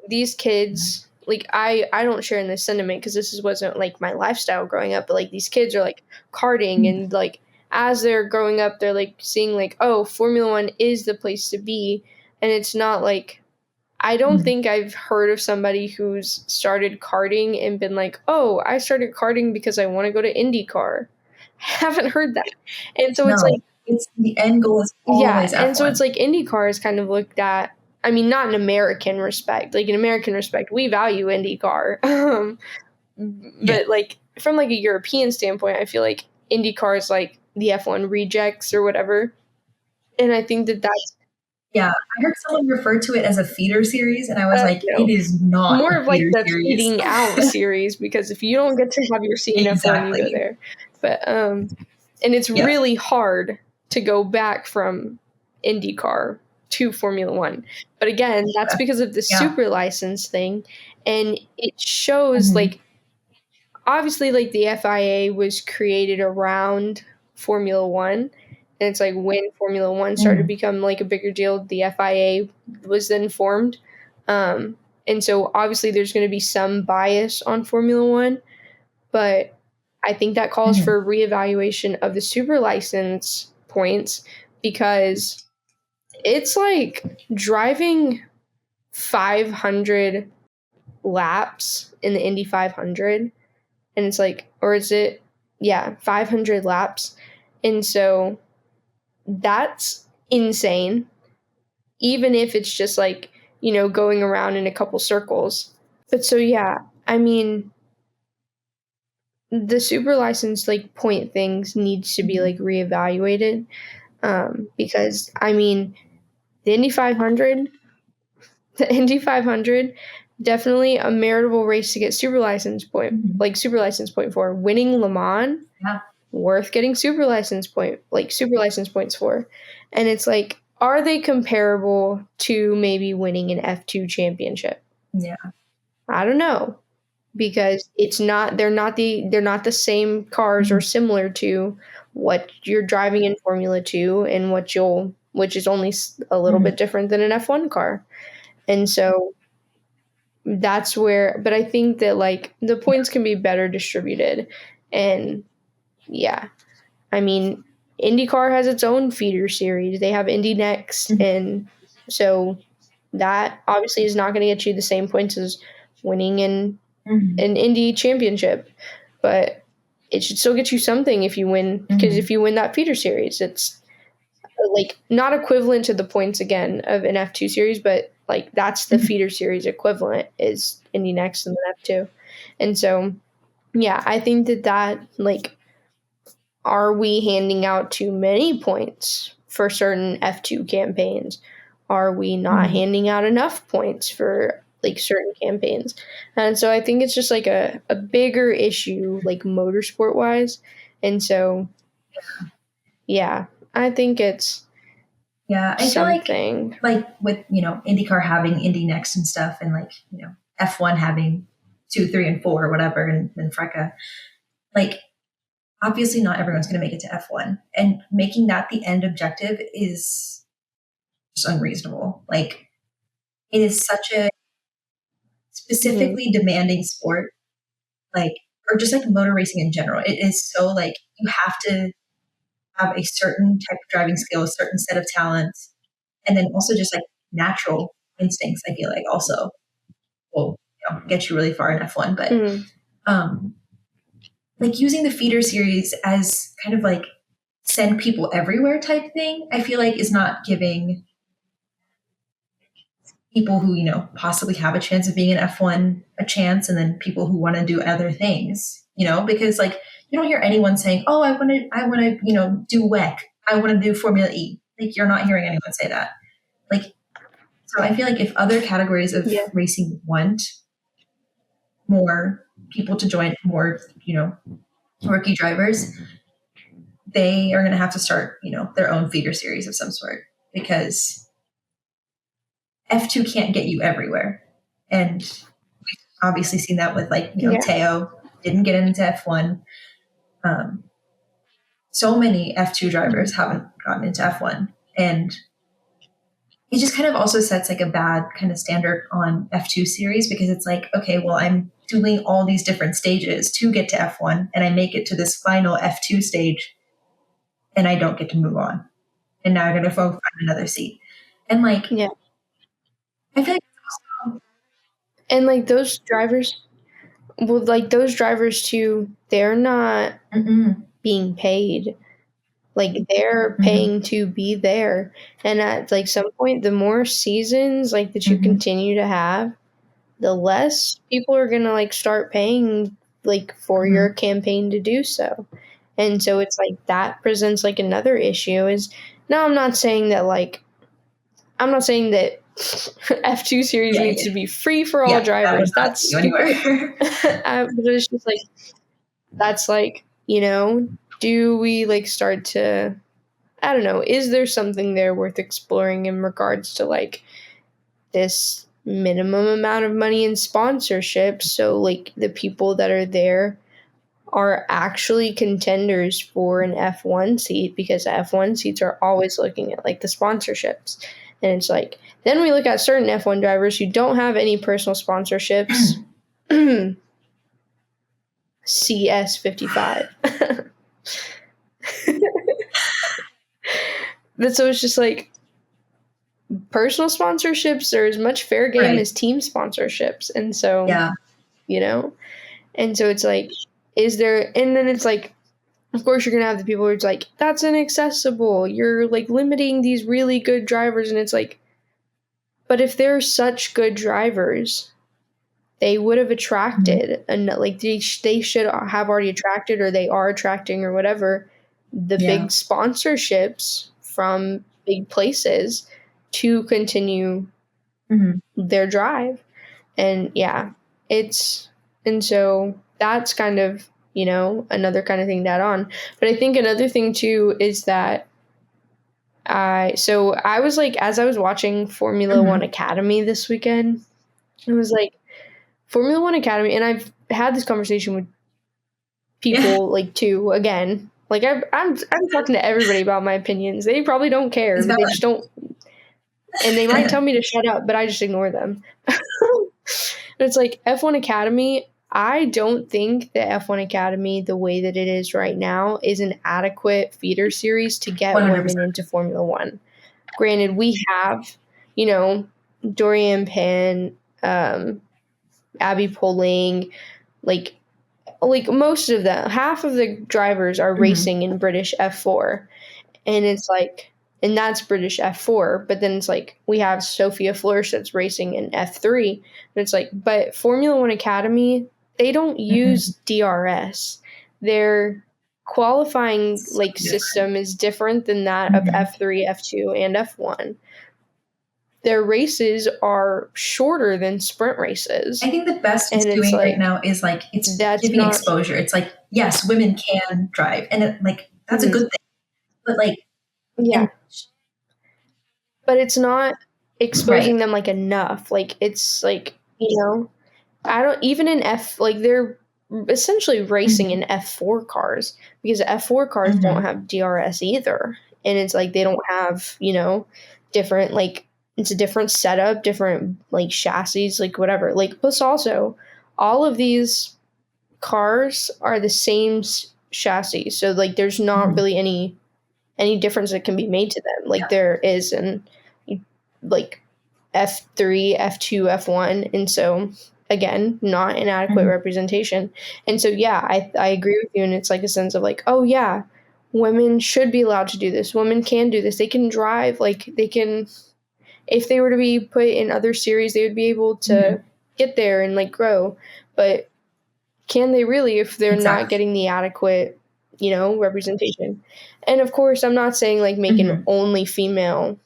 these kids like I don't share in this sentiment because wasn't like my lifestyle growing up, but like these kids are like karting and like as they're growing up they're like seeing like, oh, Formula One is the place to be, and it's not like I don't think I've heard of somebody who's started karting and been like, oh, I started karting because I want to go to IndyCar. I haven't heard that, and so it's like. It's the end goal is always F1. And so it's like IndyCar is kind of looked at. I mean, not in American respect. Like in American respect, we value IndyCar, but like from like a European standpoint, I feel like IndyCar is like the F1 rejects or whatever. And I think that's. Yeah, I heard someone refer to it as a feeder series, and I was like, it is not more of like the series. feeding out series because if you don't get to have your seat in F1, you go there. But and it's really hard to go back from IndyCar to Formula One. But again, that's because of the super license thing. And it shows like, obviously like the FIA was created around Formula One. And it's like when Formula One started to become like a bigger deal, the FIA was then formed. And so obviously there's going to be some bias on Formula One, but I think that calls for a reevaluation of the super license points because it's like driving 500 laps in the Indy 500, and it's like, or is it 500 laps, and so that's insane even if it's just like going around in a couple circles. But so I mean the super license like point things needs to be like reevaluated because I mean the Indy 500 definitely a meritable race to get super license point for. Winning Le Mans worth getting super license points for. And it's like, are they comparable to maybe winning an F2 championship? Yeah, I don't know. because they're not the same cars or similar to what you're driving in Formula 2 and which is only a little bit different than an F1 car. And so that's where, but I think that like the points can be better distributed. And yeah, I mean, IndyCar has its own feeder series. They have Indy Next, and so that obviously is not going to get you the same points as winning an Indy championship, but it should still get you something if you win, because if you win that feeder series, it's like not equivalent to the points again of an F2 series, but like that's the feeder series equivalent is Indy Next and then F2. And so, yeah, I think that like, are we handing out too many points for certain F2 campaigns? Are we not handing out enough points for like certain campaigns? And so I think it's just like a bigger issue, like motorsport wise. And so, yeah, I think it's I something. feel like with, IndyCar having Indy Next and stuff, and like, F1 having 2, 3, and 4 or whatever, and then FRECA, like, obviously not everyone's going to make it to F1, and making that the end objective is just unreasonable. Like, it is such a specifically demanding sport, like, or just like motor racing in general. It is so like, you have to have a certain type of driving skill, a certain set of talents, and then also just like natural instincts, I feel like also will get you really far in F1. But like using the feeder series as kind of like send people everywhere type thing, I feel like is not giving people who, possibly have a chance of being in F1 a chance, and then people who want to do other things, because like you don't hear anyone saying, oh, I want to, do WEC. I want to do Formula E. Like you're not hearing anyone say that. Like, so I feel like if other categories of racing want more people to join, more, rookie drivers, they are going to have to start, their own feeder series of some sort, because F2 can't get you everywhere. And we've obviously seen that with like, Teo didn't get into F1. So many F2 drivers haven't gotten into F1. And it just kind of also sets like a bad kind of standard on F2 series, because it's like, okay, well, I'm doing all these different stages to get to F1, and I make it to this final F2 stage and I don't get to move on. And now I'm going to find another seat. And like, I feel like and like those drivers, well, like those drivers too, they're not being paid. Like they're paying to be there. And at like some point, the more seasons like that you continue to have, the less people are going to like start paying like for your campaign to do so. And so it's like that presents like another issue is, now I'm not saying that F2 series needs to be free for all drivers. That's stupid. But it's just like, that's like, do we like start to, I don't know, is there something there worth exploring in regards to like this minimum amount of money in sponsorships, so like the people that are there are actually contenders for an F1 seat, because F1 seats are always looking at like the sponsorships. And it's like, then we look at certain F1 drivers who don't have any personal sponsorships. CS55. But so it's just like, personal sponsorships are as much fair game as team sponsorships. And so, and so it's like, is there, and then it's like, of course you're going to have the people who are like, that's inaccessible. You're like limiting these really good drivers. And it's like, but if they're such good drivers, they would have attracted, and like they should have already attracted, or they are attracting, or whatever, the big sponsorships from big places to continue their drive. And and so that's kind of, another kind of thing to add on. But I think another thing too is that I was like, as I was watching Formula One Academy this weekend, it was like, Formula One Academy, and I've had this conversation with people like too, again. Like I'm talking to everybody about my opinions. They probably don't care. They just don't, and they might tell me to shut up, but I just ignore them. It's like F1 Academy. I don't think that F1 Academy, the way that it is right now, is an adequate feeder series to get 100%. Women into Formula One. Granted, we have, you know, Dorian Pan, Abby Poling, like most of them, half of the drivers are racing in British F4, and it's like, and that's British F4, but then it's like we have Sophia Flörsch that's racing in F3, and it's like, but Formula One Academy, they don't use DRS. Their qualifying system is different than that of F3, F2, and F1. Their races are shorter than sprint races. I think the best it's doing right now is it's giving exposure. It's like, yes, women can drive, and that's a good thing. But but it's not exposing them enough. It's I don't, even in they're essentially racing in F4 cars, because F4 cars don't have DRS either, and it's like they don't have different it's a different setup, different chassis, whatever. Plus also, all of these cars are the same chassis, so there's not really any difference that can be made to them, there is in F3, F2, F1, and so again, not an adequate representation. And so I agree with you, and it's a sense of oh yeah, women should be allowed to do this. Women can do this. They can drive. They can. If they were to be put in other series, they would be able to get there and grow. But can they really if they're not getting the adequate, representation? And of course, I'm not saying make an only female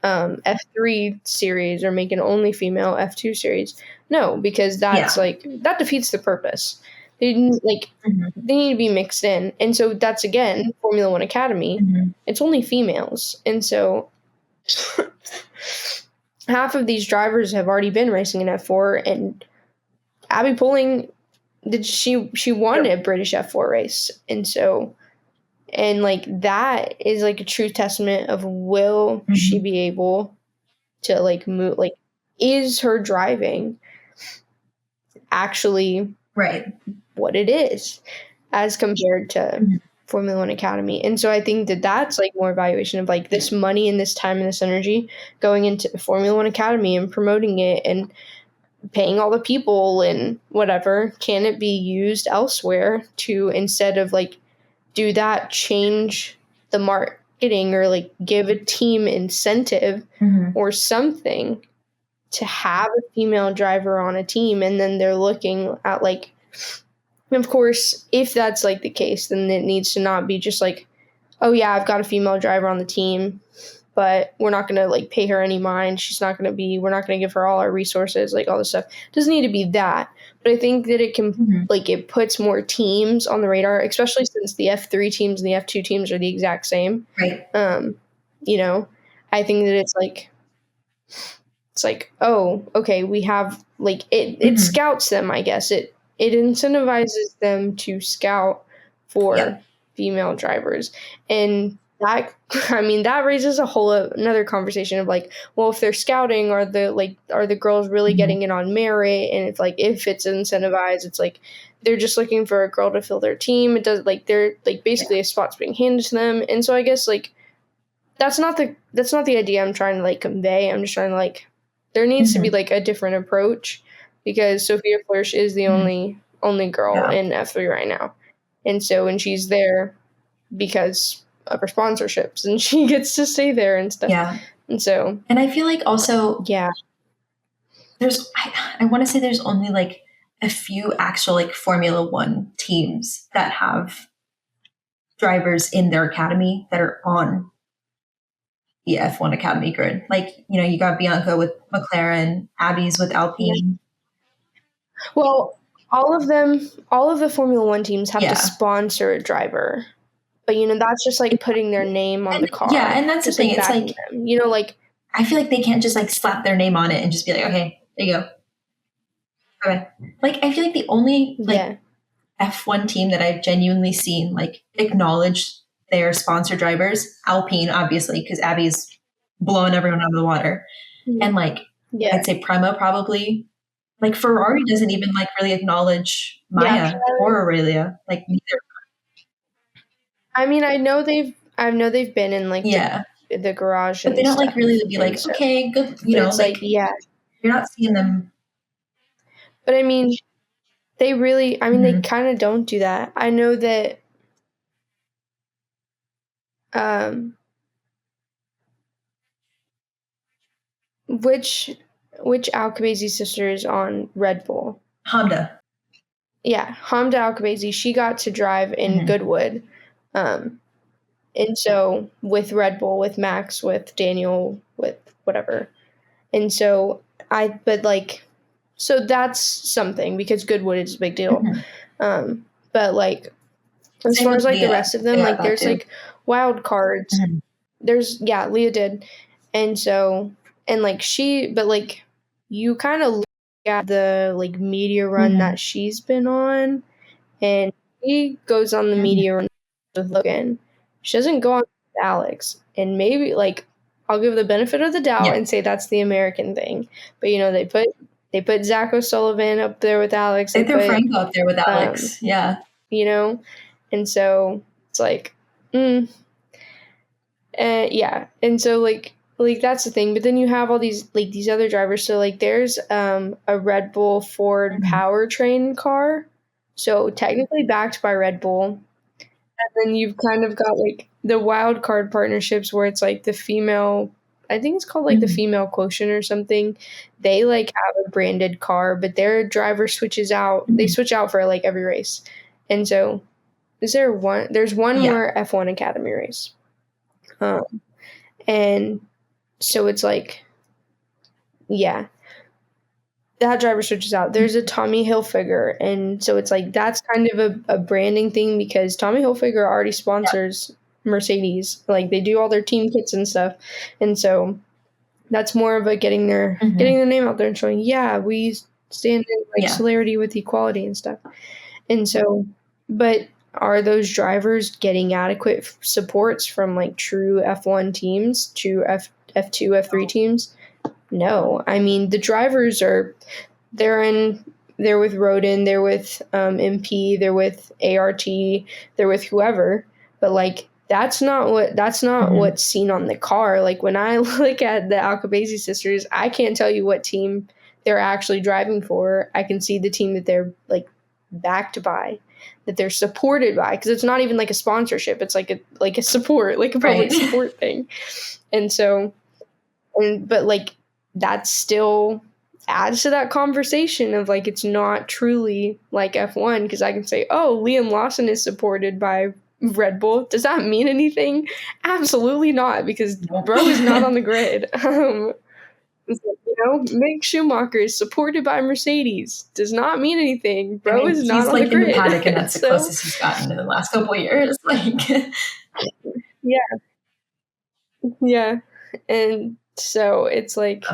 F3 series or make an only female F2 series. No, because that's that defeats the purpose. They they need to be mixed in. And so that's, again, Formula One Academy. It's only females. And so half of these drivers have already been racing in F4, and Abby Poling she won a British F4 race. And so, and that is a true testament of will she be able to move, is her driving actually what it is as compared to Formula One Academy. And so I think that that's more evaluation of this money and this time and this energy going into Formula One Academy and promoting it and paying all the people and whatever. Can it be used elsewhere to, instead of do that, change the marketing or give a team incentive or something to have a female driver on a team? And then they're looking at of course, if that's the case, then it needs to not be just oh yeah, I've got a female driver on the team, but we're not going to pay her any mind. She's not going to be, we're not going to give her all our resources, all this stuff. It doesn't need to be that. But I think that it can, it puts more teams on the radar, especially since the F3 teams and the F2 teams are the exact same. Right. I think that it's oh, okay, we have, it scouts them, I guess. It incentivizes them to scout for female drivers. And that, that raises a whole another conversation of well, if they're scouting, are the girls really getting it on merit? And it's if it's incentivized, it's they're just looking for a girl to fill their team. It does they're basically a spot's being handed to them. And so I guess that's not the idea I'm trying to convey. I'm just trying to there needs to be a different approach, because Sophia Flörsch is the only girl in F3 right now. And so, and she's there because of her sponsorships, and she gets to stay there and stuff. Yeah. And so, and I feel also, there's, I want to say there's only a few actual Formula One teams that have drivers in their academy that are on the F1 Academy grid. You got Bianca with McLaren, Abby's with Alpine. Well, all of the Formula One teams have to sponsor a driver. But, that's just putting their name on the car. Yeah, and that's the thing. It's them, I feel they can't just slap their name on it and just be okay, there you go. like I feel like the only like F1 team that I've genuinely seen like acknowledge their sponsor drivers, Alpine, obviously, because Abby's blowing everyone out of the water. And like I'd say Prema probably. Like Ferrari doesn't even like really acknowledge Maya or Aurelia. Like neither. I mean, I know they've been in like the garage, but they don't like really be like, okay, good, you know, like you're not seeing them. But I mean, they really, I mean, they kind of don't do that. I know that, which Alcabezi sister is on Red Bull? Hamda. Yeah, Hamda Alcabezi. She got to drive in Goodwood. And so with Red Bull, with Max, with Daniel, with whatever. And so so that's something because Goodwood is a big deal. But like, as far as like the rest of them, like there's like wild cards. There's, Leah did. And so, and like but like you kind of look at the like media run that she's been on, and she goes on the media run with Logan. She doesn't go on with Alex. And maybe like I'll give the benefit of the doubt and say that's the American thing. But you know, they put Zach O'Sullivan up there with Alex. They threw Franco up there with Alex. You know? And so it's like, And so like that's the thing. But then you have all these like these other drivers. So like there's a Red Bull Ford powertrain car. So technically backed by Red Bull. And then you've kind of got like the wild card partnerships where it's like the female, I think it's called like the female quotient or something. They like have a branded car, but their driver switches out. They switch out for like every race. And so there's one more F1 Academy race. And so it's like, that driver switches out. There's a Tommy Hilfiger, and so it's like that's kind of a branding thing because Tommy Hilfiger already sponsors Mercedes. Like they do all their team kits and stuff, and so that's more of a getting their name out there and showing, we stand in like solidarity with equality and stuff. And so, but are those drivers getting adequate supports from like true F1 teams, true F2, F3 teams? No, I mean the drivers they're with Rodin, they're with MP, they're with ART, they're with whoever, but like that's not what's seen on the car. Like when I look at the Alcabezi sisters, I can't tell you what team they're actually driving for. I can see the team that they're like backed by, that they're supported by, because it's not even like a sponsorship. It's like a support, like a public support thing, and so, but like. That still adds to that conversation of like it's not truly like F1 because I can say, oh, Liam Lawson is supported by Red Bull. Does that mean anything? Absolutely not, because bro is not on the grid. Mick Schumacher is supported by Mercedes. Does not mean anything. Bro is not on the grid. He's like in the paddock, and that's the closest he's gotten in the last couple of years. Like, yeah, and. So it's like,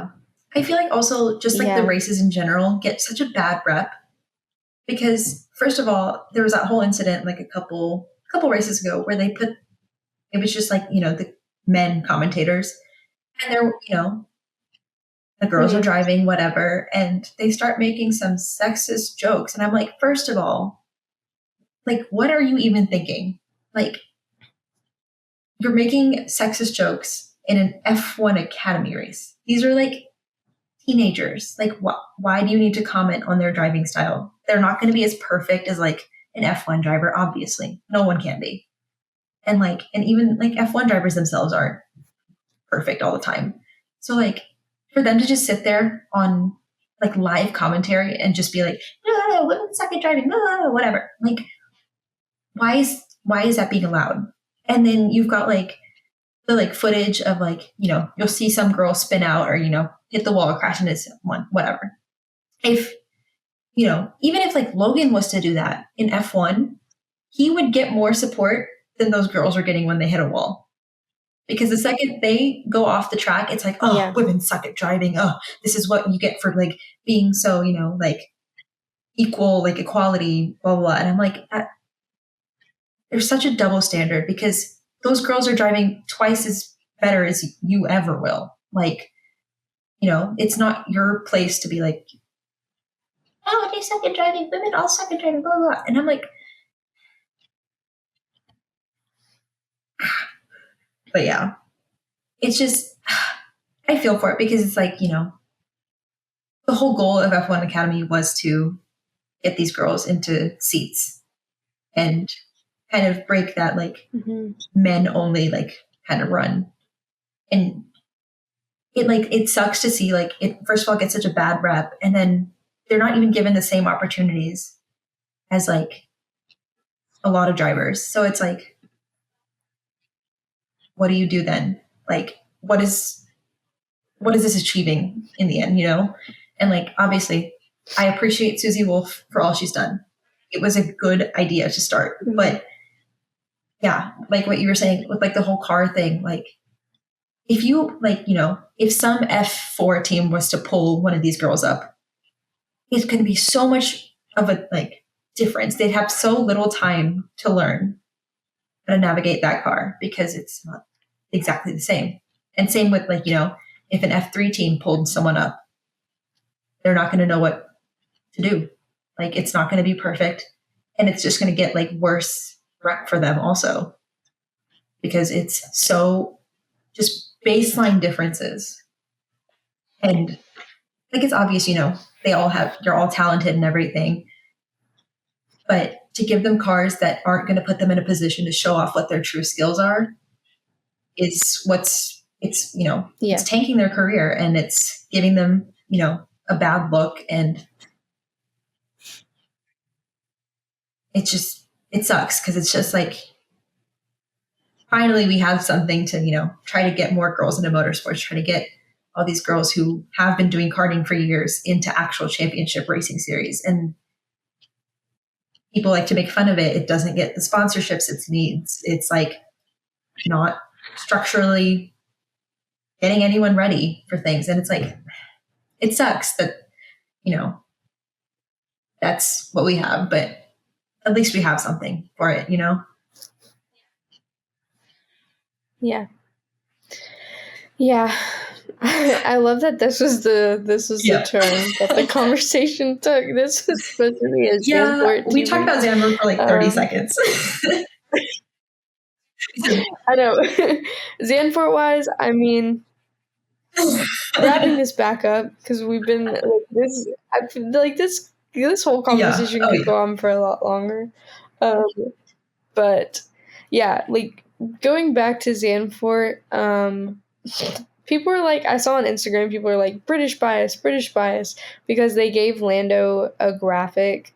I feel like also just like the races in general get such a bad rep because first of all, there was that whole incident like a couple races ago where it was just like, the men commentators and they're, the girls are driving, whatever. And they start making some sexist jokes. And I'm like, first of all, like, what are you even thinking? Like, you're making sexist jokes in an F1 Academy race. These are like teenagers. Like, why do you need to comment on their driving style? They're not going to be as perfect as like an F1 driver, obviously. No one can be. And even like F1 drivers themselves aren't perfect all the time. So like for them to just sit there on like live commentary and just be like, no, women suck at driving, no, whatever. Like, why is that being allowed? And then you've got like the like footage of like, you'll see some girl spin out or, hit the wall, crash into someone, whatever. If, even if like Logan was to do that in F1, he would get more support than those girls are getting when they hit a wall. Because the second they go off the track, it's like, women suck at driving. Oh, this is what you get for like being so, like equal, like equality, blah, blah, blah. And I'm like, there's such a double standard because those girls are driving twice as better as you ever will. Like, you know, it's not your place to be like, oh, they suck at driving, women all suck at driving, blah, blah, blah. And I'm like, but yeah, it's just, I feel for it because it's like, you know, the whole goal of F1 Academy was to get these girls into seats and kind of break that like men only like kind of run. And it sucks to see like it first of all gets such a bad rep, and then they're not even given the same opportunities as like a lot of drivers. So it's like, what do you do then? Like, what is this achieving in the end, you know? And like, obviously, I appreciate Susie Wolf for all she's done. It was a good idea to start, but yeah, like what you were saying with like the whole car thing, like if you like, you know, if some F4 team was to pull one of these girls up, it's going to be so much of a like difference. They'd have so little time to learn how to navigate that car because it's not exactly the same. And same with like, you know, if an F3 team pulled someone up, they're not going to know what to do. Like it's not going to be perfect, and it's just going to get like worse for them also because it's so just baseline differences. And like it's obvious, you know, you're all talented and everything, but to give them cars that aren't going to put them in a position to show off what their true skills are is it's you know, it's tanking their career, and it's giving them, you know, a bad look, and it sucks because it's just like finally we have something to, you know, try to get more girls into motorsports, try to get all these girls who have been doing karting for years into actual championship racing series. And people like to make fun of it. It doesn't get the sponsorships it needs. It's like not structurally getting anyone ready for things. And it's like, it sucks that, you know, that's what we have, but at least we have something for it, you know? Yeah. Yeah. I love that this was the turn that the conversation took. This was supposed to be a Zandvoort we talked about Zandvoort for like 30 seconds. I know. Zandvoort wise, I mean, wrapping this back up because we've been like this. I feel like this whole conversation could go on for a lot longer. But yeah, like going back to Zandvoort, people were like, I saw on Instagram, people were like, British bias, because they gave Lando a graphic.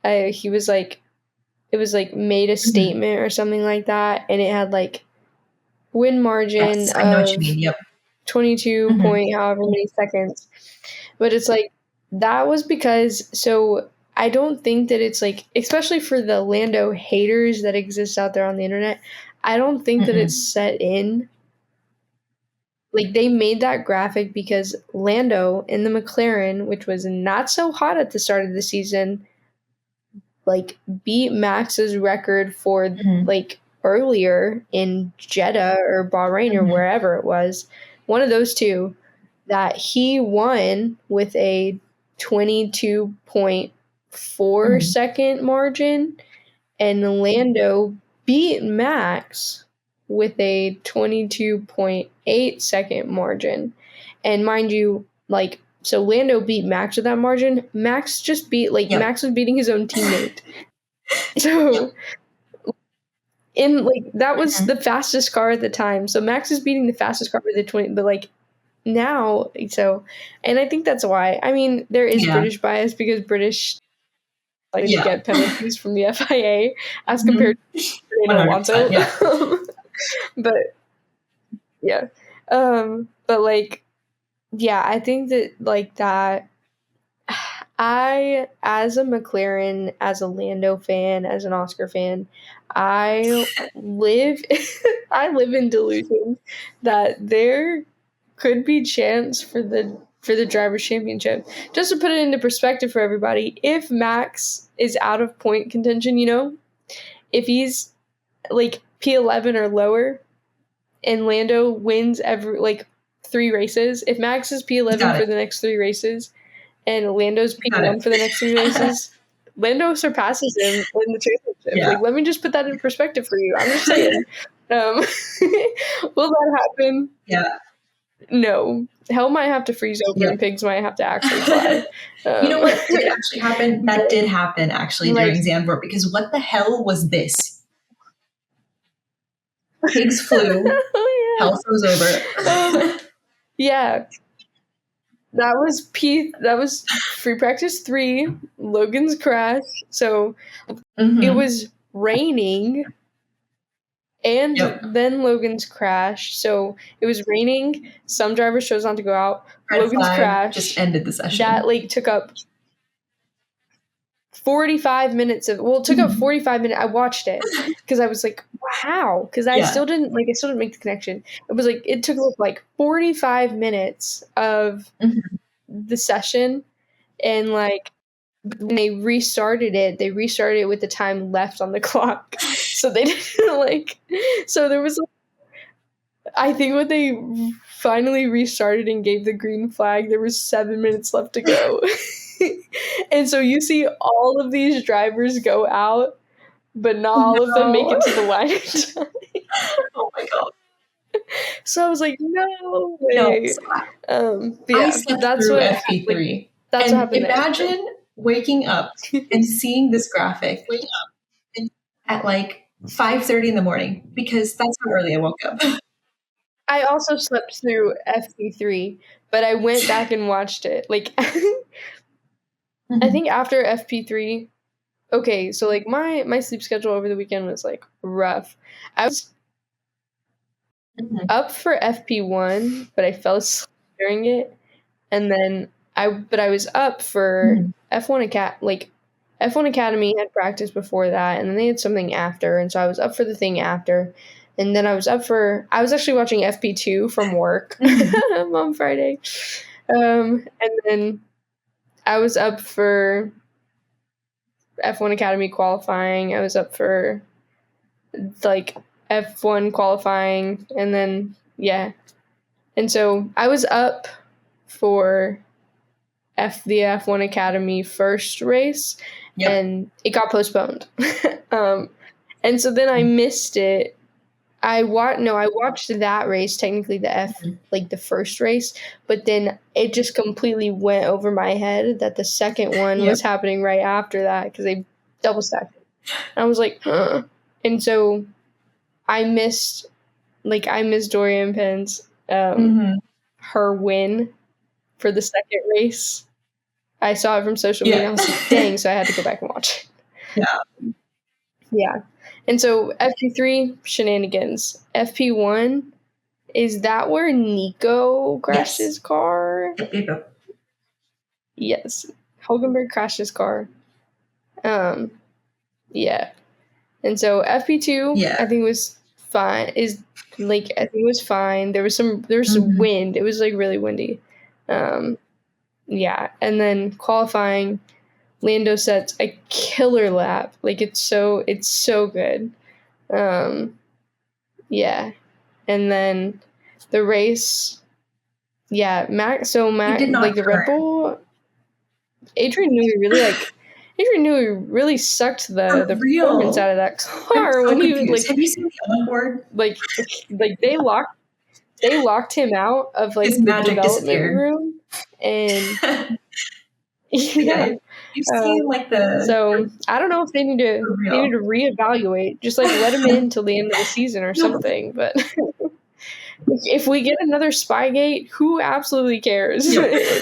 He was like, it was like made a statement or something like that, and it had like win margin I know what you mean. Yep. 22 point however many seconds. But it's like, that was because, so I don't think that it's like, especially for the Lando haters that exist out there on the internet, I don't think that it's set in. Like, they made that graphic because Lando in the McLaren, which was not so hot at the start of the season, like, beat Max's record for, like, earlier in Jeddah or Bahrain or wherever it was, one of those two, that he won with a 22.4 second margin, and Lando beat Max with a 22.8 second margin. And mind you, like, so Lando beat Max with that margin. Max just beat, like, Max was beating his own teammate. So, in, like, that was the fastest car at the time. So Max is beating the fastest car with the 20, but, like, now, so, and I think that's why. I mean, there is British bias because British like to get penalties from the FIA as compared to Alonso. But yeah, but like, yeah, I think that like that. I, as a McLaren, as a Lando fan, as an Oscar fan, I live in delusion that there could be chance for the for the Drivers' Championship. Just to put it into perspective for everybody, if Max is out of point contention, if he's like P11 or lower and Lando wins every 3 races, if Max is P11 for the next 3 races and Lando's P1 for the next 3 races, Lando surpasses him in the championship. Yeah. Let me just put that in perspective for you. I'm just saying. Will that happen? Yeah. No. Hell might have to freeze over and pigs might have to actually fly. You know what did actually happen? That did happen actually during Zandvoort, because what the hell was this? Pigs flew. Hell froze over. Yeah. That was free practice 3, Logan's crash. So it was raining and then Logan's crash. So it was raining. Some drivers chose not to go out. Logan's crash just ended the session. That took up 45 minutes of, it took up 45 minutes. I watched it because I was like, wow. Because I still didn't make the connection. It was it took up 45 minutes of the session. And when they restarted it with the time left on the clock. So they didn't so there was, I think when they finally restarted and gave the green flag, there was 7 minutes left to go. And so you see all of these drivers go out, but not all of them make it to the line in time. Oh my god. So I was like, no way. I slept that's through what FP3. That's what happened. Imagine waking up and seeing this graphic at 5:30 in the morning, because that's how early I woke up. I also slept through FP3, but I went back and watched it. I think after FP3, okay, so my sleep schedule over the weekend was rough. I was up for FP1, but I fell asleep during it, and then I was up for F1 F1 Academy had practice before that, and then they had something after, and so I was up for the thing after, and then I was actually watching FP2 from work on Friday, and then I was up for F1 Academy qualifying. I was up for F1 qualifying, and then and so I was up for the F1 Academy first race, and it got postponed. And so then I missed it. I watched that race, technically the first race, but then it just completely went over my head that the second one was happening right after that, because they double stacked it. And I was like, and so I missed Dorian Penn's her win for the second race. I saw it from social media. I was like, dang, so I had to go back and watch it. Yeah. And so FP3, shenanigans. FP1, is that where Nico crashed his car? Yes. Hulkenberg crashed his car. Yeah. And so FP2, I think was fine. I think it was fine. There was some wind. It was really windy. Yeah. And then qualifying, Lando sets a killer lap. It's so good. Yeah. And then the race, Max the Red Bull, Adrian Newey really sucked the performance out of that car when he was have you seen the onboard? They locked him out of his the magic development room, and you've seen the. So I don't know if they need to reevaluate, just let him in till the end of the season or something. But if we get another Spygate, who absolutely cares?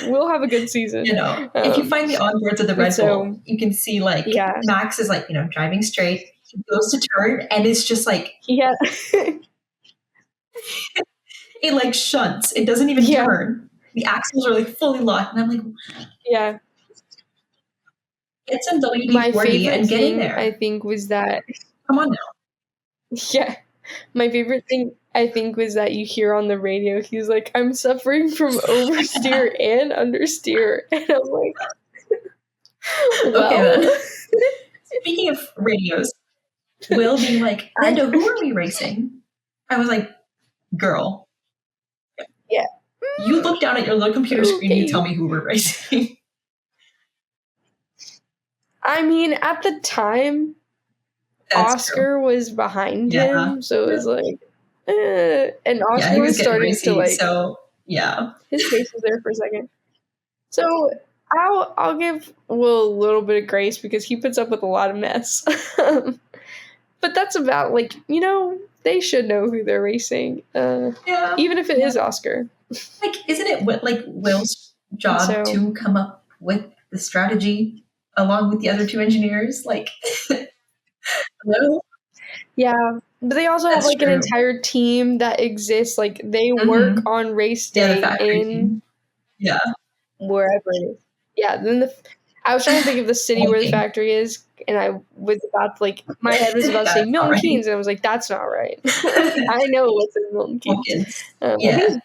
We'll have a good season. If you find the onboards of the Red Bull, you can see Max is driving straight. He goes to turn, and it's just it shunts. It doesn't even turn. The axles are fully locked, and I'm like, get some WD-40 and get in there. I think was that. Come on now. Yeah. My favorite thing, I think, was that you hear on the radio, he's like, I'm suffering from oversteer and understeer. And I'm like, well. Okay, speaking of radios, Will being like, Lando, who are we racing? I was like, girl. Yeah. You look down at your little computer screen and you tell me who we're racing. I mean, at the time, That's Oscar true. was behind him, so it was like, and Oscar was starting racy, to like, so yeah, his face was there for a second. So I'll give Will a little bit of grace because he puts up with a lot of mess. But that's about like, they should know who they're racing, even if it is Oscar. Like, isn't it like Will's job to come up with the strategy along with the other two engineers? Like, hello? Yeah, but they also have like an entire team that exists. Like they work on race day in wherever it is. Yeah, then I was trying to think of the city where the factory is, and I was about to like, my head was about to say Milton Keynes, and I was like, that's not right. I know what's in Milton Keynes. I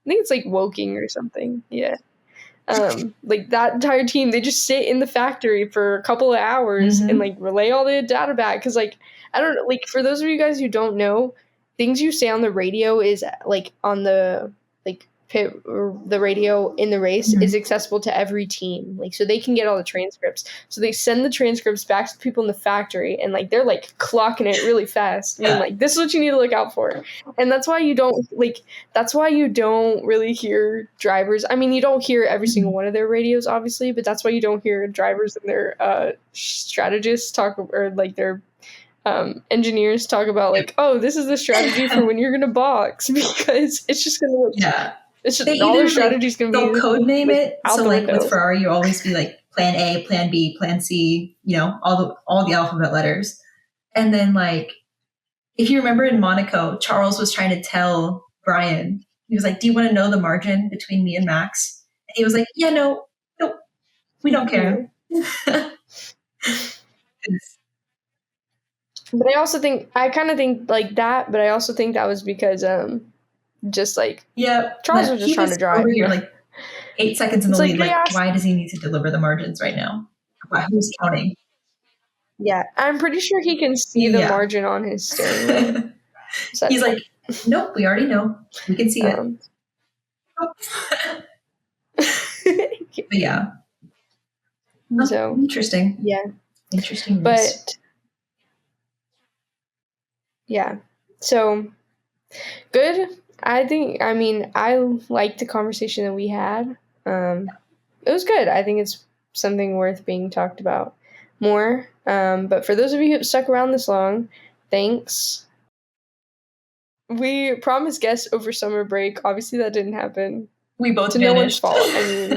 think it's like Woking or something. Yeah. Like that entire team, they just sit in the factory for a couple of hours and like relay all the data back. Cause like, I don't know, like for those of you guys who don't know, things you say on the radio is like on the like pit or the radio in the race is accessible to every team. Like, so they can get all the transcripts. So they send the transcripts back to the people in the factory and like, they're like clocking it really fast. And like, this is what you need to look out for. And that's why you don't really hear drivers. I mean, you don't hear every single one of their radios, obviously, but that's why you don't hear drivers and their strategists talk, or like their engineers talk about like, oh, this is the strategy for when you're going to box, because it's just going to like, it's just all their strategies going to be. They'll code name it. So like window. with Ferrari, you always be like plan A, plan B, plan C, all the alphabet letters. And then like, if you remember in Monaco, Charles was trying to tell Brian, he was like, do you want to know the margin between me and Max? And he was like, yeah, no, we don't care. But I kind of think like that, but I also think that was because just like Charles was just trying to drive. You're like 8 seconds in the lead. Like, why does he need to deliver the margins right now? Who's counting? Yeah, I'm pretty sure he can see the margin on his steering wheel. He's like, nope, we already know. We can see it. But yeah. So interesting. Yeah. Interesting. But yeah. So good. I liked the conversation that we had. It was good. I think it's something worth being talked about more. But for those of you who stuck around this long, thanks. We promised guests over summer break. Obviously, that didn't happen. We both vanished. No one's fault. I mean,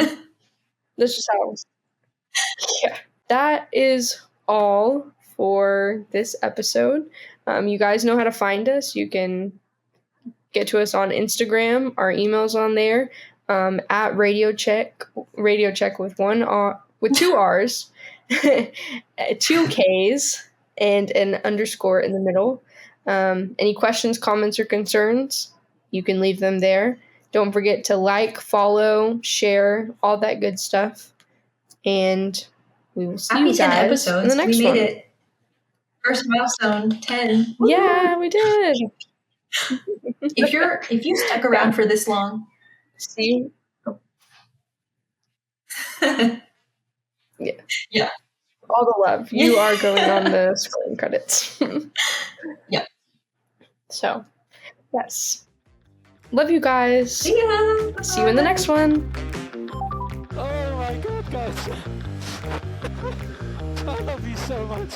that's just how it was. Yeah. That is all for this episode. You guys know how to find us. You can get to us on Instagram. Our email's on there. At Radio Check with with 2 R's, 2 K's, and an underscore in the middle. Any questions, comments, or concerns, you can leave them there. Don't forget to like, follow, share, all that good stuff. And we will see you guys in the next one. We made it. First milestone, 10. Woo! Yeah, we did. If you stuck around for this long, see. Yeah. All the love. You are going on the scrolling credits. Yeah. So, yes. Love you guys. See ya. See you in the next one. Oh my God, guys. I love you so much.